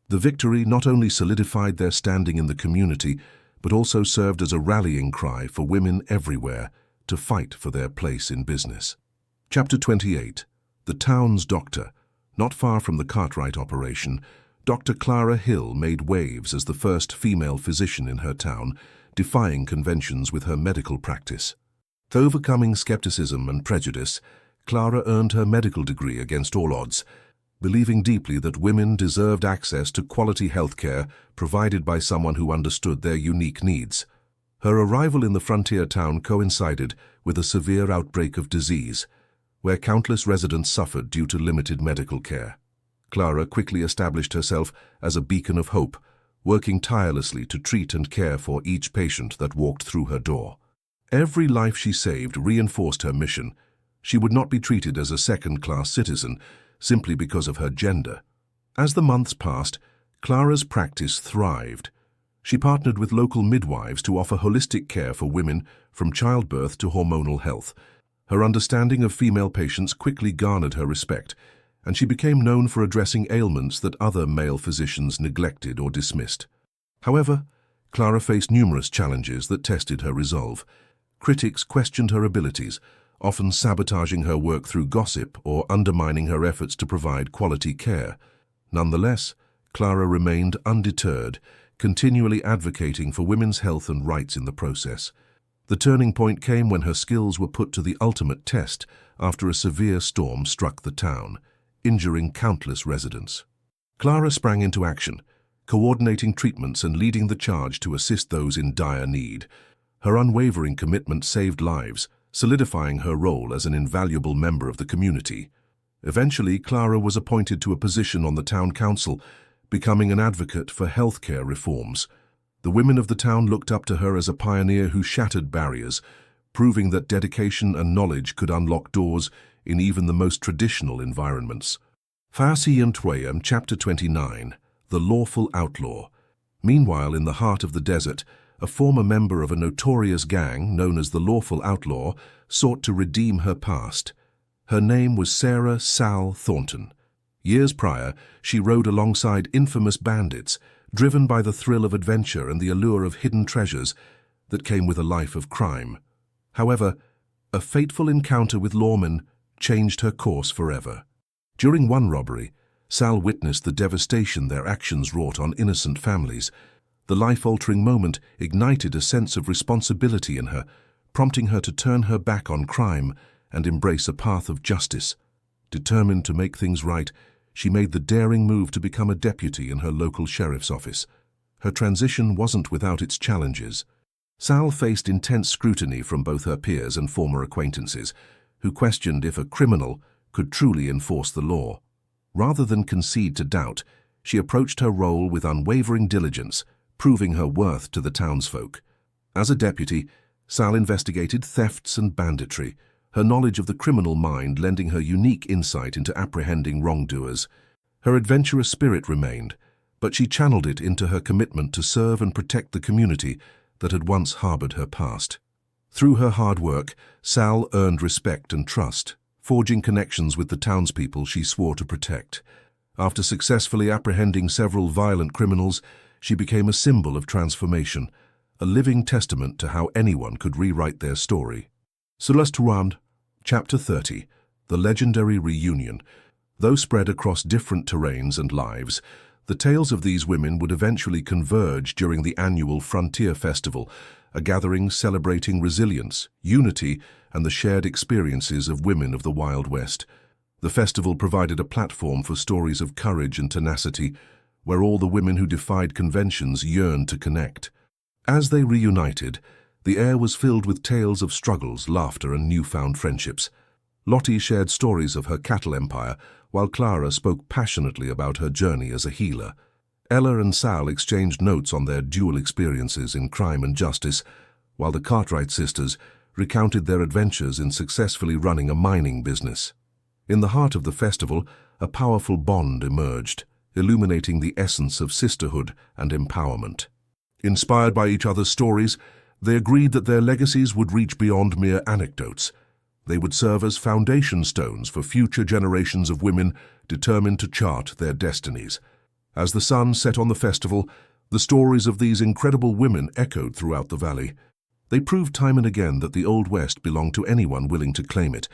Speaker 1: The victory not only solidified their standing in the community, but also served as a rallying cry for women everywhere to fight for their place in business. Chapter 28. The Town's Doctor. Not far from the Cartwright operation, Dr. Clara Hill made waves as the first female physician in her town, defying conventions with her medical practice. Overcoming skepticism and prejudice, Clara earned her medical degree against all odds, believing deeply that women deserved access to quality health care provided by someone who understood their unique needs. Her arrival in the frontier town coincided with a severe outbreak of disease, where countless residents suffered due to limited medical care. Clara quickly established herself as a beacon of hope, working tirelessly to treat and care for each patient that walked through her door. Every life she saved reinforced her mission. She would not be treated as a second-class citizen simply because of her gender. As the months passed, Clara's practice thrived. She partnered with local midwives to offer holistic care for women from childbirth to hormonal health. Her understanding of female patients quickly garnered her respect, and she became known for addressing ailments that other male physicians neglected or dismissed. However, Clara faced numerous challenges that tested her resolve. Critics questioned her abilities, often sabotaging her work through gossip or undermining her efforts to provide quality care. Nonetheless, Clara remained undeterred, continually advocating for women's health and rights in the process. The turning point came when her skills were put to the ultimate test after a severe storm struck the town, injuring countless residents. Clara sprang into action, coordinating treatments and leading the charge to assist those in dire need. Her unwavering commitment saved lives, solidifying her role as an invaluable member of the community. Eventually, Clara was appointed to a position on the town council, becoming an advocate for healthcare reforms. The women of the town looked up to her as a pioneer who shattered barriers, proving that dedication and knowledge could unlock doors in even the most traditional environments. Phasiyantwayam, Chapter 29, The Lawful Outlaw. Meanwhile, in the heart of the desert, a former member of a notorious gang known as the Lawful Outlaw sought to redeem her past. Her name was Sarah Sal Thornton. Years prior, she rode alongside infamous bandits, driven by the thrill of adventure and the allure of hidden treasures that came with a life of crime. However, a fateful encounter with lawmen changed her course forever. During one robbery, Sal witnessed the devastation their actions wrought on innocent families. The life-altering moment ignited a sense of responsibility in her, prompting her to turn her back on crime and embrace a path of justice. Determined to make things right, she made the daring move to become a deputy in her local sheriff's office. Her transition wasn't without its challenges. Sal faced intense scrutiny from both her peers and former acquaintances, who questioned if a criminal could truly enforce the law. Rather than concede to doubt, she approached her role with unwavering diligence, proving her worth to the townsfolk. As a deputy, Sal investigated thefts and banditry, her knowledge of the criminal mind lending her unique insight into apprehending wrongdoers. Her adventurous spirit remained, but she channeled it into her commitment to serve and protect the community that had once harbored her past. Through her hard work, Sal earned respect and trust, forging connections with the townspeople she swore to protect. After successfully apprehending several violent criminals, she became a symbol of transformation, a living testament to how anyone could rewrite their story. Sulastuand, Chapter 30, The Legendary Reunion. Though spread across different terrains and lives, the tales of these women would eventually converge during the annual Frontier Festival, a gathering celebrating resilience, unity, and the shared experiences of women of the Wild West. The festival provided a platform for stories of courage and tenacity, where all the women who defied conventions yearned to connect. As they reunited, the air was filled with tales of struggles, laughter, and newfound friendships. Lottie shared stories of her cattle empire, while Clara spoke passionately about her journey as a healer. Ella and Sal exchanged notes on their dual experiences in crime and justice, while the Cartwright sisters recounted their adventures in successfully running a mining business. In the heart of the festival, a powerful bond emerged, illuminating the essence of sisterhood and empowerment. Inspired by each other's stories, they agreed that their legacies would reach beyond mere anecdotes. They would serve as foundation stones for future generations of women determined to chart their destinies. As the sun set on the festival, the stories of these incredible women echoed throughout the valley. They proved time and again that the Old West belonged to anyone willing to claim it,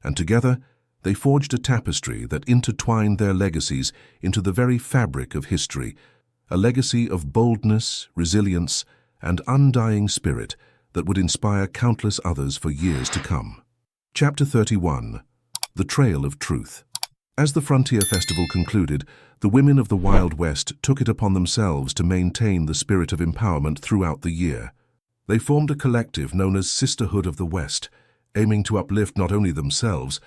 Speaker 1: and together they forged a tapestry that intertwined their legacies into the very fabric of history, a legacy of boldness, resilience, and undying spirit that would inspire countless others for years to come. Chapter 31, The Trail of Truth. As the Frontier Festival concluded, the women of the Wild West took it upon themselves to maintain the spirit of empowerment throughout the year. They formed a collective known as Sisterhood of the West, aiming to uplift not only themselves,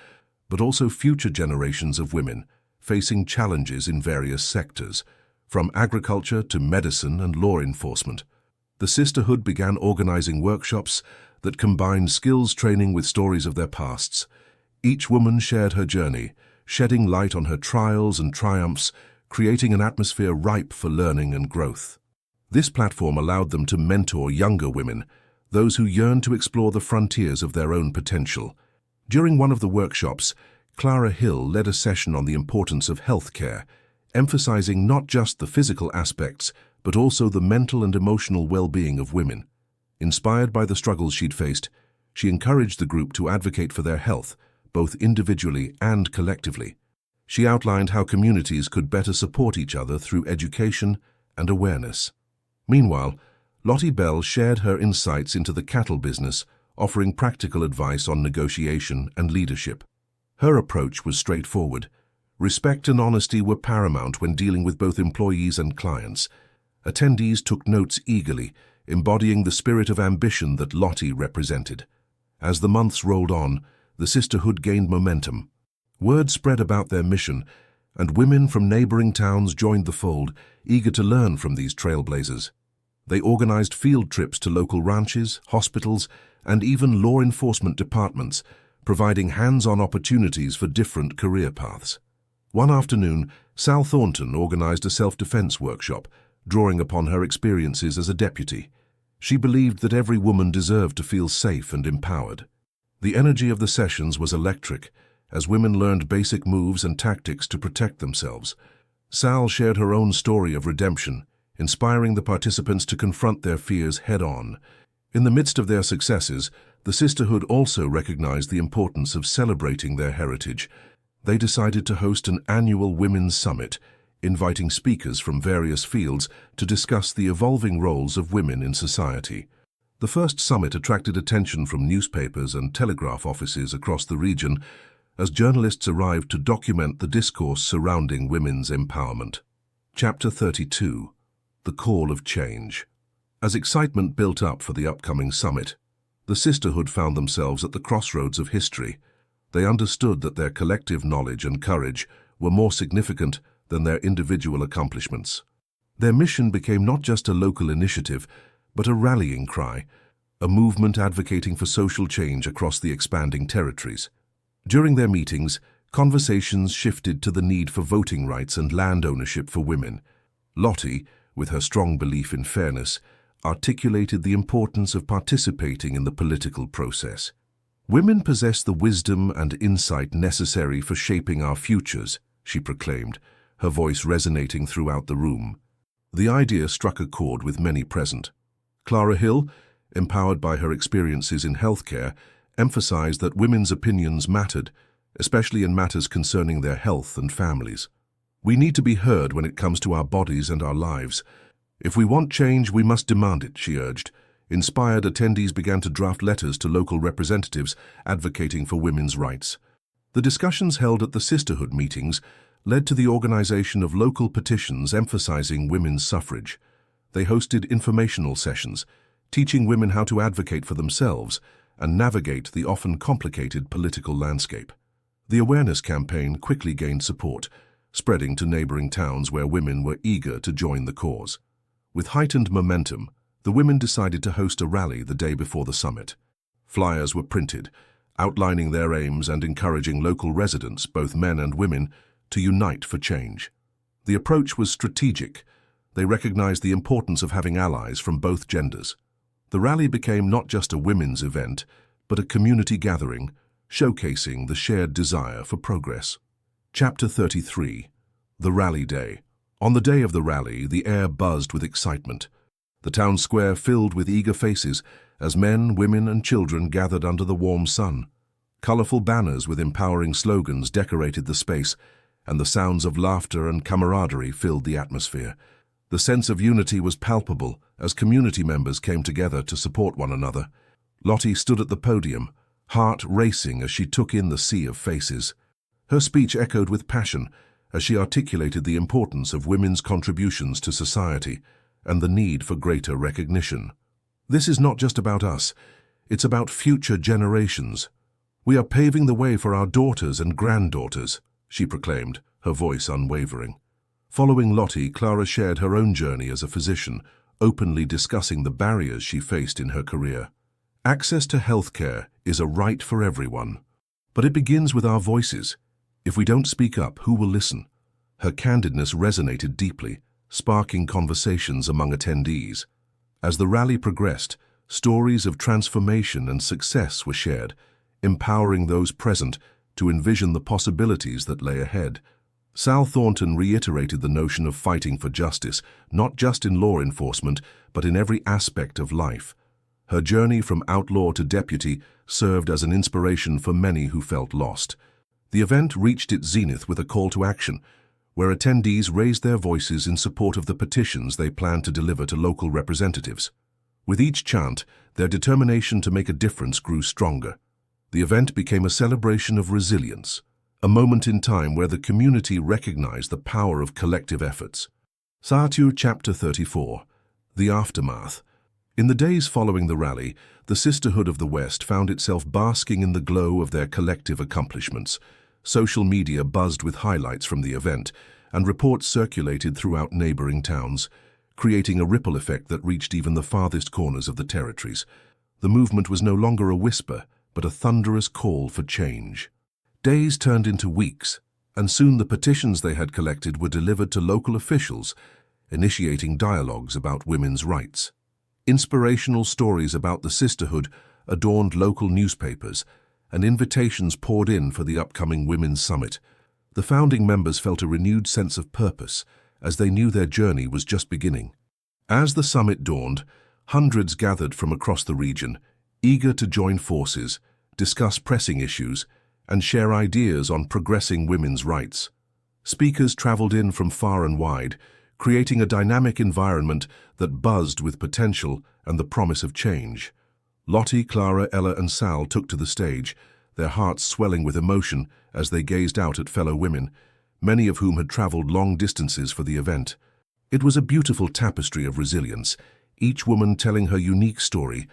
Speaker 1: but also future generations of women facing challenges in various sectors, from agriculture to medicine and law enforcement. The Sisterhood began organizing workshops that combined skills training with stories of their pasts. Each woman shared her journey, shedding light on her trials and triumphs, creating an atmosphere ripe for learning and growth. This platform allowed them to mentor younger women, those who yearned to explore the frontiers of their own potential. During one of the workshops, Clara Hill led a session on the importance of healthcare, emphasizing not just the physical aspects, but also the mental and emotional well-being of women. Inspired by the struggles she'd faced, she encouraged the group to advocate for their health, both individually and collectively. She outlined how communities could better support each other through education and awareness. Meanwhile, Lottie Bell shared her insights into the cattle business, offering practical advice on negotiation and leadership. Her approach was straightforward. Respect and honesty were paramount when dealing with both employees and clients. Attendees took notes eagerly, embodying the spirit of ambition that Lottie represented. As the months rolled on, the sisterhood gained momentum. Word spread about their mission, and women from neighboring towns joined the fold, eager to learn from these trailblazers. They organized field trips to local ranches, hospitals, and even law enforcement departments, providing hands-on opportunities for different career paths. One afternoon, Sal Thornton organized a self-defense workshop, drawing upon her experiences as a deputy. She believed that every woman deserved to feel safe and empowered. The energy of the sessions was electric, as women learned basic moves and tactics to protect themselves. Sal shared her own story of redemption, inspiring the participants to confront their fears head-on. In the midst of their successes, the sisterhood also recognized the importance of celebrating their heritage. They decided to host an annual Women's Summit, inviting speakers from various fields to discuss the evolving roles of women in society. The first summit attracted attention from newspapers and telegraph offices across the region as journalists arrived to document the discourse surrounding women's empowerment. Chapter 32. The Call of Change. As excitement built up for the upcoming summit, the sisterhood found themselves at the crossroads of history. They understood that their collective knowledge and courage were more significant than their individual accomplishments. Their mission became not just a local initiative, but a rallying cry, a movement advocating for social change across the expanding territories. During their meetings, conversations shifted to the need for voting rights and land ownership for women. Lottie, with her strong belief in fairness, articulated the importance of participating in the political process. Women possess the wisdom and insight necessary for shaping our futures, she proclaimed, her voice resonating throughout the room. The idea struck a chord with many present. Clara Hill, empowered by her experiences in healthcare, emphasized that women's opinions mattered, especially in matters concerning their health and families. We need to be heard when it comes to our bodies and our lives. If we want change, we must demand it, she urged. Inspired, attendees began to draft letters to local representatives advocating for women's rights. The discussions held at the sisterhood meetings led to the organization of local petitions emphasizing women's suffrage. They hosted informational sessions, teaching women how to advocate for themselves and navigate the often complicated political landscape. The awareness campaign quickly gained support, spreading to neighboring towns where women were eager to join the cause. With heightened momentum, the women decided to host a rally the day before the summit. Flyers were printed, outlining their aims and encouraging local residents, both men and women, to unite for change. The approach was strategic. They recognized the importance of having allies from both genders. The rally became not just a women's event, but a community gathering, showcasing the shared desire for progress. Chapter 33. The Rally Day. On the day of the rally, the air buzzed with excitement. The town square filled with eager faces as men, women, and children gathered under the warm sun. Colorful banners with empowering slogans decorated the space, and the sounds of laughter and camaraderie filled the atmosphere. The sense of unity was palpable as community members came together to support one another. Lottie stood at the podium, heart racing as she took in the sea of faces. Her speech echoed with passion as she articulated the importance of women's contributions to society and the need for greater recognition. This is not just about us, it's about future generations. We are paving the way for our daughters and granddaughters, she proclaimed, her voice unwavering. Following Lottie, Clara shared her own journey as a physician, openly discussing the barriers she faced in her career. Access to healthcare is a right for everyone, but it begins with our voices. If we don't speak up, who will listen? Her candidness resonated deeply, sparking conversations among attendees. As the rally progressed, stories of transformation and success were shared, empowering those present to envision the possibilities that lay ahead. Sal Thornton reiterated the notion of fighting for justice, not just in law enforcement, but in every aspect of life. Her journey from outlaw to deputy served as an inspiration for many who felt lost. The event reached its zenith with a call to action, where attendees raised their voices in support of the petitions they planned to deliver to local representatives. With each chant, their determination to make a difference grew stronger. The event became a celebration of resilience, a moment in time where the community recognized the power of collective efforts. Saatu Chapter 34. The Aftermath. In the days following the rally, the Sisterhood of the West found itself basking in the glow of their collective accomplishments. Social media buzzed with highlights from the event, and reports circulated throughout neighboring towns, creating a ripple effect that reached even the farthest corners of the territories. The movement was no longer a whisper, but a thunderous call for change. Days turned into weeks, and soon the petitions they had collected were delivered to local officials, initiating dialogues about women's rights. Inspirational stories about the sisterhood adorned local newspapers, and invitations poured in for the upcoming Women's Summit. The founding members felt a renewed sense of purpose, as they knew their journey was just beginning. As the summit dawned, hundreds gathered from across the region, eager to join forces, discuss pressing issues, and share ideas on progressing women's rights. Speakers traveled in from far and wide, creating a dynamic environment that buzzed with potential and the promise of change. Lottie, Clara, Ella, and Sal took to the stage, their hearts swelling with emotion as they gazed out at fellow women, many of whom had traveled long distances for the event. It was a beautiful tapestry of resilience, each woman telling her unique story,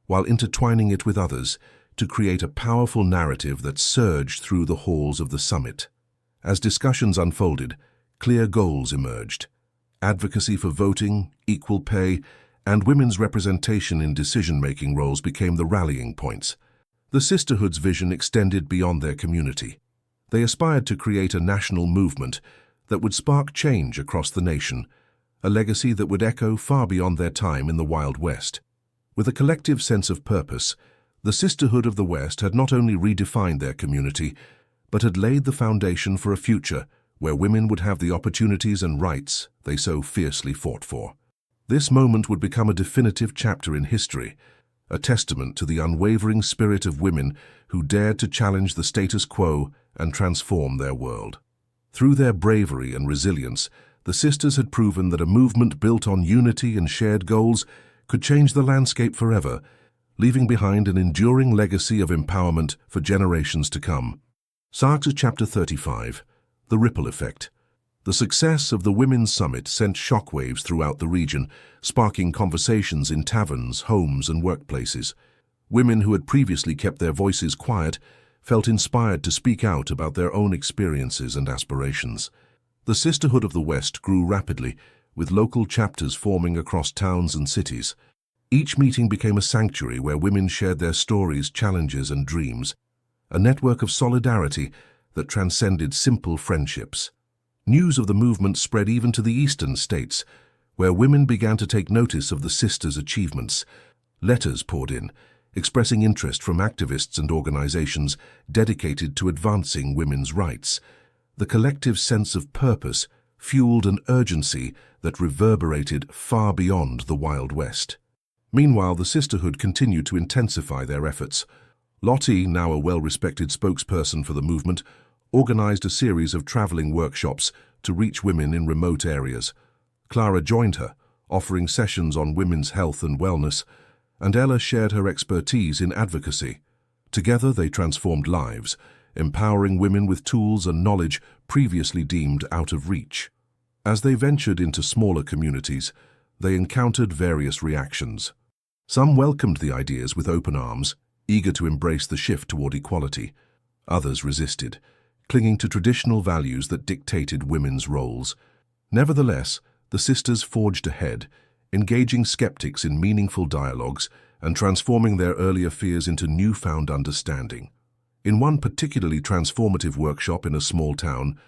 Speaker 1: while intertwining it with others, to create a powerful narrative that surged through the halls of the summit. As discussions unfolded, clear goals emerged. Advocacy for voting, equal pay, and women's representation in decision-making roles became the rallying points. The sisterhood's vision extended beyond their community. They aspired to create a national movement that would spark change across the nation, a legacy that would echo far beyond their time in the Wild West. With a collective sense of purpose, the Sisterhood of the West had not only redefined their community, but had laid the foundation for a future where women would have the opportunities and rights they so fiercely fought for. This moment would become a definitive chapter in history, a testament to the unwavering spirit of women who dared to challenge the status quo and transform their world. Through their bravery and resilience, the sisters had proven that a movement built on unity and shared goals could change the landscape forever, leaving behind an enduring legacy of empowerment for generations to come. Saga Chapter 35, The Ripple Effect. The success of the Women's Summit sent shockwaves throughout the region, sparking conversations in taverns, homes, and workplaces. Women who had previously kept their voices quiet felt inspired to speak out about their own experiences and aspirations. The Sisterhood of the West grew rapidly, with local chapters forming across towns and cities. Each meeting became a sanctuary where women shared their stories, challenges, and dreams, a network of solidarity that transcended simple friendships. News of the movement spread even to the eastern states, where women began to take notice of the sisters' achievements. Letters poured in, expressing interest from activists and organizations dedicated to advancing women's rights. The collective sense of purpose fueled an urgency that reverberated far beyond the Wild West. Meanwhile, the sisterhood continued to intensify their efforts. Lottie, now a well-respected spokesperson for the movement, organized a series of traveling workshops to reach women in remote areas. Clara joined her, offering sessions on women's health and wellness, and Ella shared her expertise in advocacy. Together, they transformed lives, empowering women with tools and knowledge previously deemed out of reach. As they ventured into smaller communities, they encountered various reactions. Some welcomed the ideas with open arms, eager to embrace the shift toward equality. Others resisted, clinging to traditional values that dictated women's roles. Nevertheless, the sisters forged ahead, engaging skeptics in meaningful dialogues and transforming their earlier fears into newfound understanding. In one particularly transformative workshop in a small town,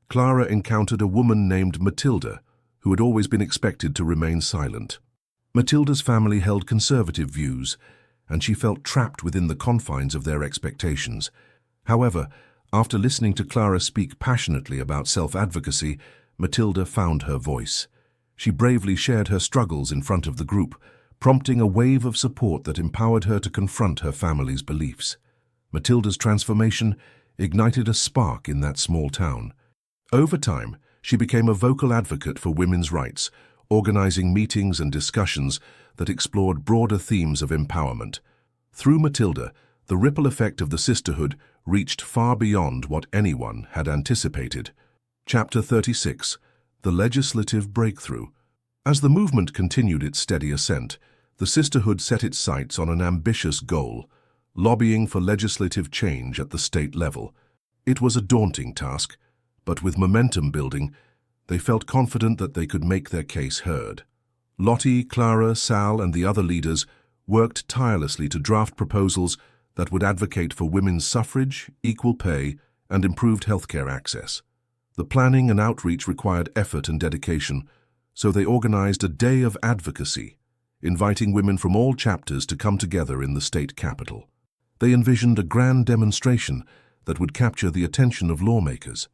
Speaker 1: Clara encountered a woman named Matilda, who had always been expected to remain silent. Matilda's family held conservative views, and she felt trapped within the confines of their expectations. However, after listening to Clara speak passionately about self-advocacy, Matilda found her voice. She bravely shared her struggles in front of the group, prompting a wave of support that empowered her to confront her family's beliefs. Matilda's transformation ignited a spark in that small town. Over time, she became a vocal advocate for women's rights, organizing meetings and discussions that explored broader themes of empowerment. Through Matilda, the ripple effect of the sisterhood reached far beyond what anyone had anticipated. Chapter 36, The Legislative Breakthrough. As the movement continued its steady ascent, the sisterhood set its sights on an ambitious goal, lobbying for legislative change at the state level. It was a daunting task, but with momentum building, they felt confident that they could make their case heard. Lottie, Clara, Sal, and the other leaders worked tirelessly to draft proposals that would advocate for women's suffrage, equal pay, and improved healthcare access. The planning and outreach required effort and dedication, so they organized a day of advocacy, inviting women from all chapters to come together in the state capitol. They envisioned a grand demonstration that would capture the attention of lawmakers.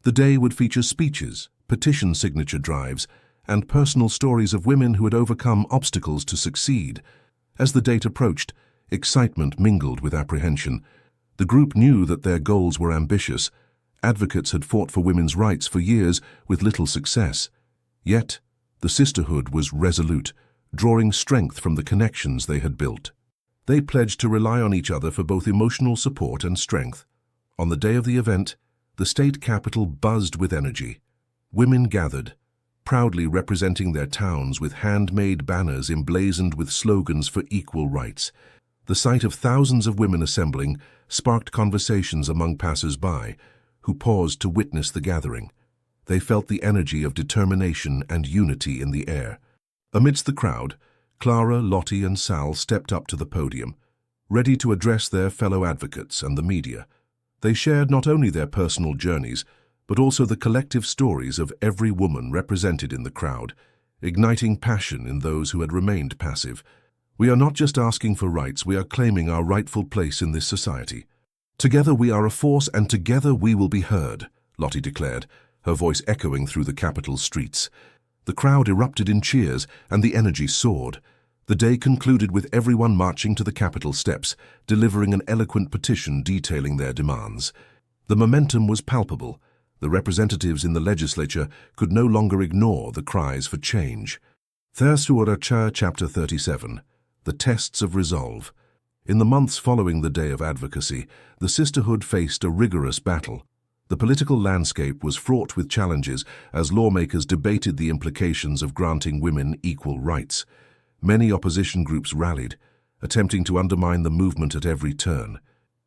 Speaker 1: The day would feature speeches, petition signature drives, and personal stories of women who had overcome obstacles to succeed. As the date approached, excitement mingled with apprehension. The group knew that their goals were ambitious. Advocates had fought for women's rights for years with little success. Yet, the sisterhood was resolute, drawing strength from the connections they had built. They pledged to rely on each other for both emotional support and strength. On the day of the event, the state capitol buzzed with energy. Women gathered, proudly representing their towns with handmade banners emblazoned with slogans for equal rights. The sight of thousands of women assembling sparked conversations among passers-by, who paused to witness the gathering. They felt the energy of determination and unity in the air. Amidst the crowd, Clara, Lottie, and Sal stepped up to the podium, ready to address their fellow advocates and the media. They shared not only their personal journeys, but also the collective stories of every woman represented in the crowd, igniting passion in those who had remained passive. "We are not just asking for rights, we are claiming our rightful place in this society. Together we are a force, and together we will be heard," Lottie declared, her voice echoing through the capital's streets. The crowd erupted in cheers, and the energy soared. The day concluded with everyone marching to the Capitol steps, delivering an eloquent petition detailing their demands. The momentum was palpable. The representatives in the legislature could no longer ignore the cries for change. Harshest, Chapter 37. The Tests of Resolve. In the months following the Day of Advocacy, the sisterhood faced a rigorous battle. The political landscape was fraught with challenges as lawmakers debated the implications of granting women equal rights. Many opposition groups rallied, attempting to undermine the movement at every turn.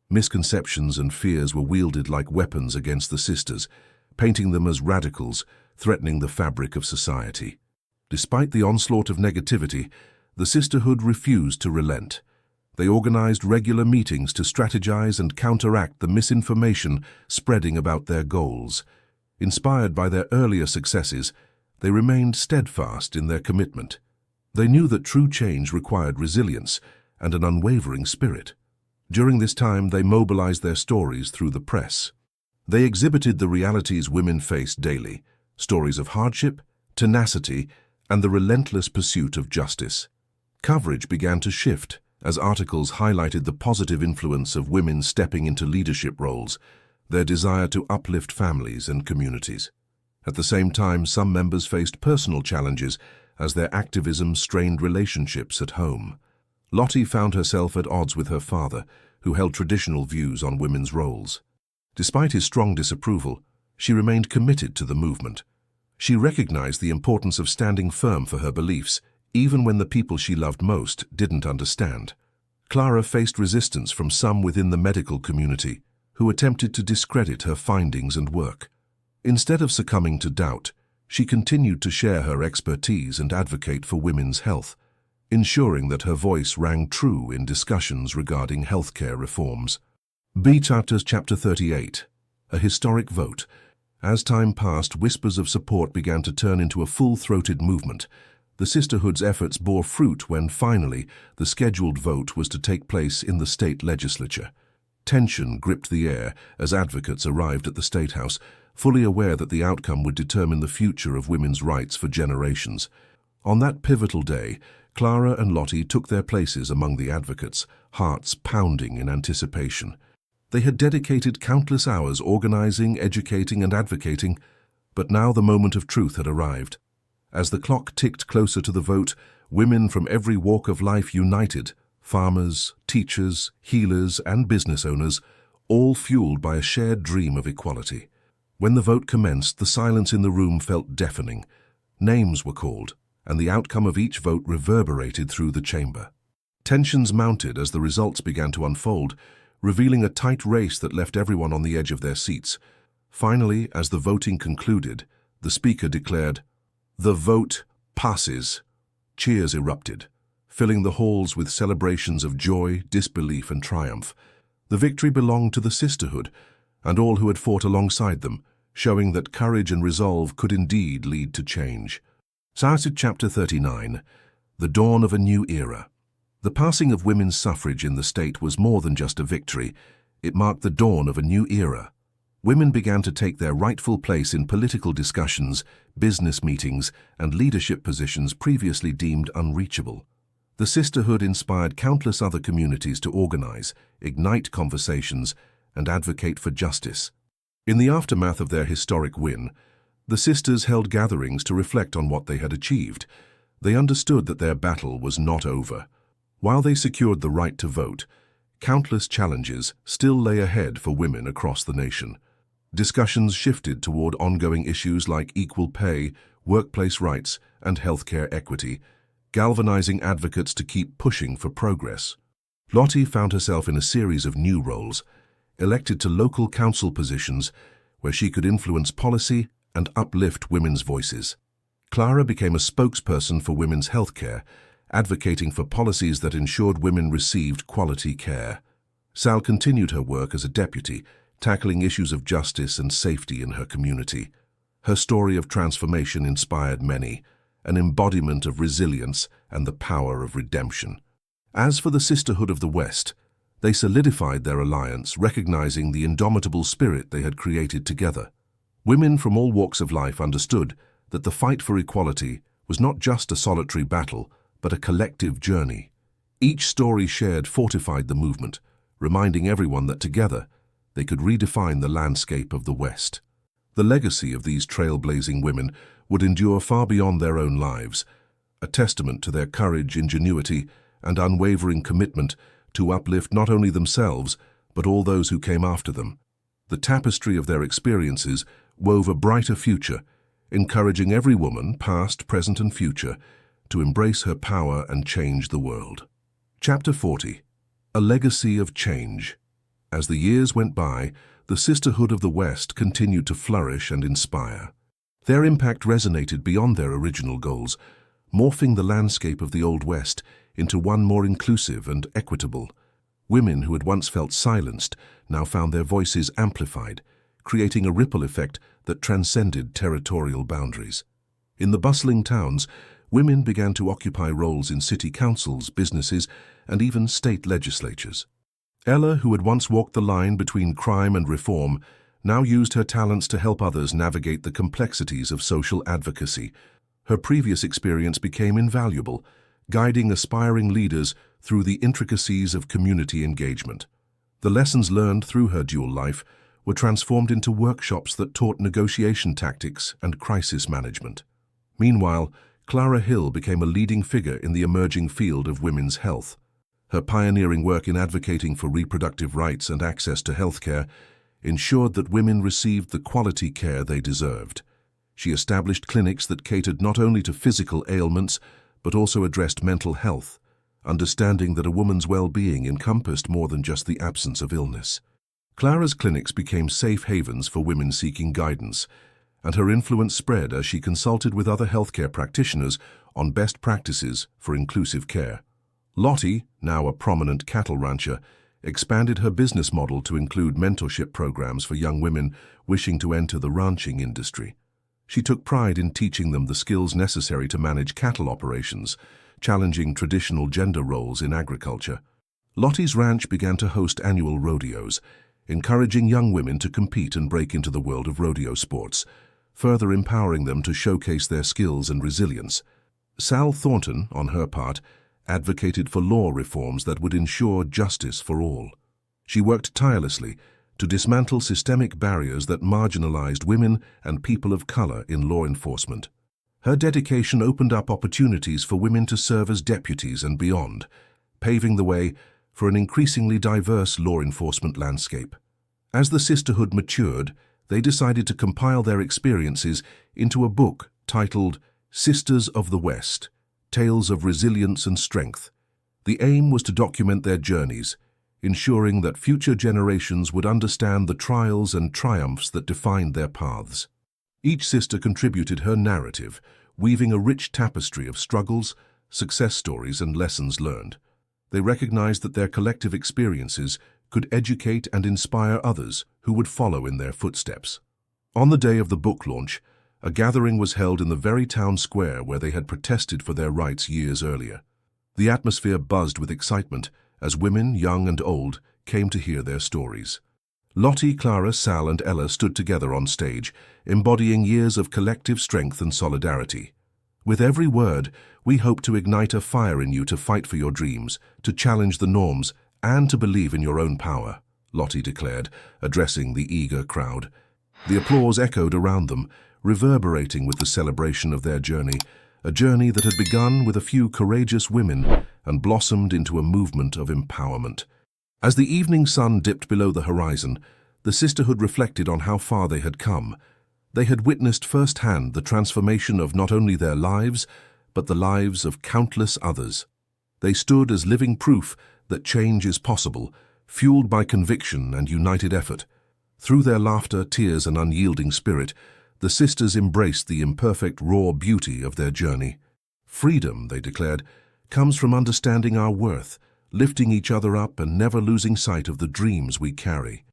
Speaker 1: Misconceptions and fears were wielded like weapons against the sisters, painting them as radicals, threatening the fabric of society. Despite the onslaught of negativity, the sisterhood refused to relent. They organized regular meetings to strategize and counteract the misinformation spreading about their goals. Inspired by their earlier successes, they remained steadfast in their commitment. They knew that true change required resilience and an unwavering spirit. During this time, they mobilized their stories through the press. They exhibited the realities women faced daily, stories of hardship, tenacity, and the relentless pursuit of justice. Coverage began to shift as articles highlighted the positive influence of women stepping into leadership roles, their desire to uplift families and communities. At the same time, some members faced personal challenges as their activism strained relationships at home. Lottie found herself at odds with her father, who held traditional views on women's roles. Despite his strong disapproval, she remained committed to the movement. She recognized the importance of standing firm for her beliefs, even when the people she loved most didn't understand. Clara faced resistance from some within the medical community, who attempted to discredit her findings and work. Instead of succumbing to doubt, she continued to share her expertise and advocate for women's health, ensuring that her voice rang true in discussions regarding healthcare reforms. Chapter 38. A Historic Vote. As time passed, whispers of support began to turn into a full-throated movement. The sisterhood's efforts bore fruit when, finally, the scheduled vote was to take place in the state legislature. Tension gripped the air as advocates arrived at the State House, fully aware that the outcome would determine the future of women's rights for generations. On that pivotal day, Clara and Lottie took their places among the advocates, hearts pounding in anticipation. They had dedicated countless hours organizing, educating, and advocating, but now the moment of truth had arrived. As the clock ticked closer to the vote, women from every walk of life united, farmers, teachers, healers, and business owners, all fueled by a shared dream of equality. When the vote commenced, the silence in the room felt deafening. Names were called, and the outcome of each vote reverberated through the chamber. Tensions mounted as the results began to unfold, revealing a tight race that left everyone on the edge of their seats. Finally, as the voting concluded, the speaker declared, "The vote passes." Cheers erupted, filling the halls with celebrations of joy, disbelief, and triumph. The victory belonged to the sisterhood and all who had fought alongside them, showing that courage and resolve could indeed lead to change. Harshest Chapter 39. The Dawn of a New Era. The passing of women's suffrage in the state was more than just a victory. It marked the dawn of a new era. Women began to take their rightful place in political discussions, business meetings, and leadership positions previously deemed unreachable. The sisterhood inspired countless other communities to organize, ignite conversations, and advocate for justice. In the aftermath of their historic win, the sisters held gatherings to reflect on what they had achieved. They understood that their battle was not over. While they secured the right to vote, countless challenges still lay ahead for women across the nation. Discussions shifted toward ongoing issues like equal pay, workplace rights, and healthcare equity, galvanizing advocates to keep pushing for progress. Lottie found herself in a series of new roles, elected to local council positions where she could influence policy and uplift women's voices. Clara became a spokesperson for women's healthcare, advocating for policies that ensured women received quality care. Sal continued her work as a deputy, tackling issues of justice and safety in her community. Her story of transformation inspired many, an embodiment of resilience and the power of redemption. As for the Sisterhood of the West, they solidified their alliance, recognizing the indomitable spirit they had created together. Women from all walks of life understood that the fight for equality was not just a solitary battle, but a collective journey. Each story shared fortified the movement, reminding everyone that together they could redefine the landscape of the West. The legacy of these trailblazing women would endure far beyond their own lives, a testament to their courage, ingenuity, and unwavering commitment to uplift not only themselves, but all those who came after them. The tapestry of their experiences wove a brighter future, encouraging every woman, past, present, and future, to embrace her power and change the world. Chapter 40. A Legacy of Change. As the years went by, the Sisterhood of the West continued to flourish and inspire. Their impact resonated beyond their original goals, morphing the landscape of the Old West into one more inclusive and equitable. Women who had once felt silenced now found their voices amplified, creating a ripple effect that transcended territorial boundaries. In the bustling towns, women began to occupy roles in city councils, businesses, and even state legislatures. Ella, who had once walked the line between crime and reform, now used her talents to help others navigate the complexities of social advocacy. Her previous experience became invaluable, guiding aspiring leaders through the intricacies of community engagement. The lessons learned through her dual life were transformed into workshops that taught negotiation tactics and crisis management. Meanwhile, Clara Hill became a leading figure in the emerging field of women's health. Her pioneering work in advocating for reproductive rights and access to healthcare ensured that women received the quality care they deserved. She established clinics that catered not only to physical ailments, but also addressed mental health, understanding that a woman's well-being encompassed more than just the absence of illness. Clara's clinics became safe havens for women seeking guidance, and her influence spread as she consulted with other healthcare practitioners on best practices for inclusive care. Lottie, now a prominent cattle rancher, expanded her business model to include mentorship programs for young women wishing to enter the ranching industry. She took pride in teaching them the skills necessary to manage cattle operations, challenging traditional gender roles in agriculture. Lottie's ranch began to host annual rodeos, encouraging young women to compete and break into the world of rodeo sports, further empowering them to showcase their skills and resilience. Sal Thornton, on her part, advocated for law reforms that would ensure justice for all. She worked tirelessly to dismantle systemic barriers that marginalized women and people of color in law enforcement. Her dedication opened up opportunities for women to serve as deputies and beyond, paving the way for an increasingly diverse law enforcement landscape. As the sisterhood matured, they decided to compile their experiences into a book titled Sisters of the West, Tales of Resilience and Strength. The aim was to document their journeys, ensuring that future generations would understand the trials and triumphs that defined their paths. Each sister contributed her narrative, weaving a rich tapestry of struggles, success stories, and lessons learned. They recognized that their collective experiences could educate and inspire others who would follow in their footsteps. On the day of the book launch, a gathering was held in the very town square where they had protested for their rights years earlier. The atmosphere buzzed with excitement as women, young and old, came to hear their stories. Lottie, Clara, Sal and Ella stood together on stage, embodying years of collective strength and solidarity. With every word, we hope to ignite a fire in you to fight for your dreams, to challenge the norms, and to believe in your own power, Lottie declared, addressing the eager crowd. The applause echoed around them, reverberating with the celebration of their journey, a journey that had begun with a few courageous women and blossomed into a movement of empowerment. As the evening sun dipped below the horizon, the sisterhood reflected on how far they had come. They had witnessed firsthand the transformation of not only their lives, but the lives of countless others. They stood as living proof that change is possible, fueled by conviction and united effort. Through their laughter, tears, and unyielding spirit, the sisters embraced the imperfect, raw beauty of their journey. Freedom, they declared, comes from understanding our worth, lifting each other up and never losing sight of the dreams we carry.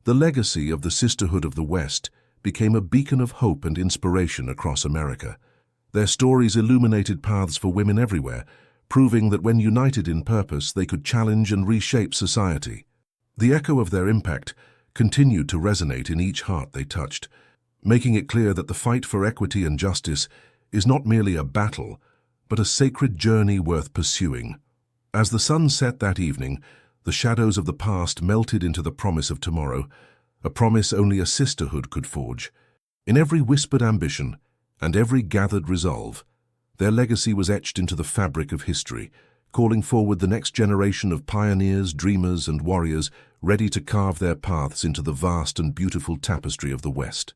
Speaker 1: The legacy of the Sisterhood of the West became a beacon of hope and inspiration across America. Their stories illuminated paths for women everywhere, proving that when united in purpose, they could challenge and reshape society. The echo of their impact continued to resonate in each heart they touched, making it clear that the fight for equity and justice is not merely a battle, but a sacred journey worth pursuing. As the sun set that evening, the shadows of the past melted into the promise of tomorrow, a promise only a sisterhood could forge. In every whispered ambition and every gathered resolve, their legacy was etched into the fabric of history, calling forward the next generation of pioneers, dreamers, and warriors ready to carve their paths into the vast and beautiful tapestry of the West.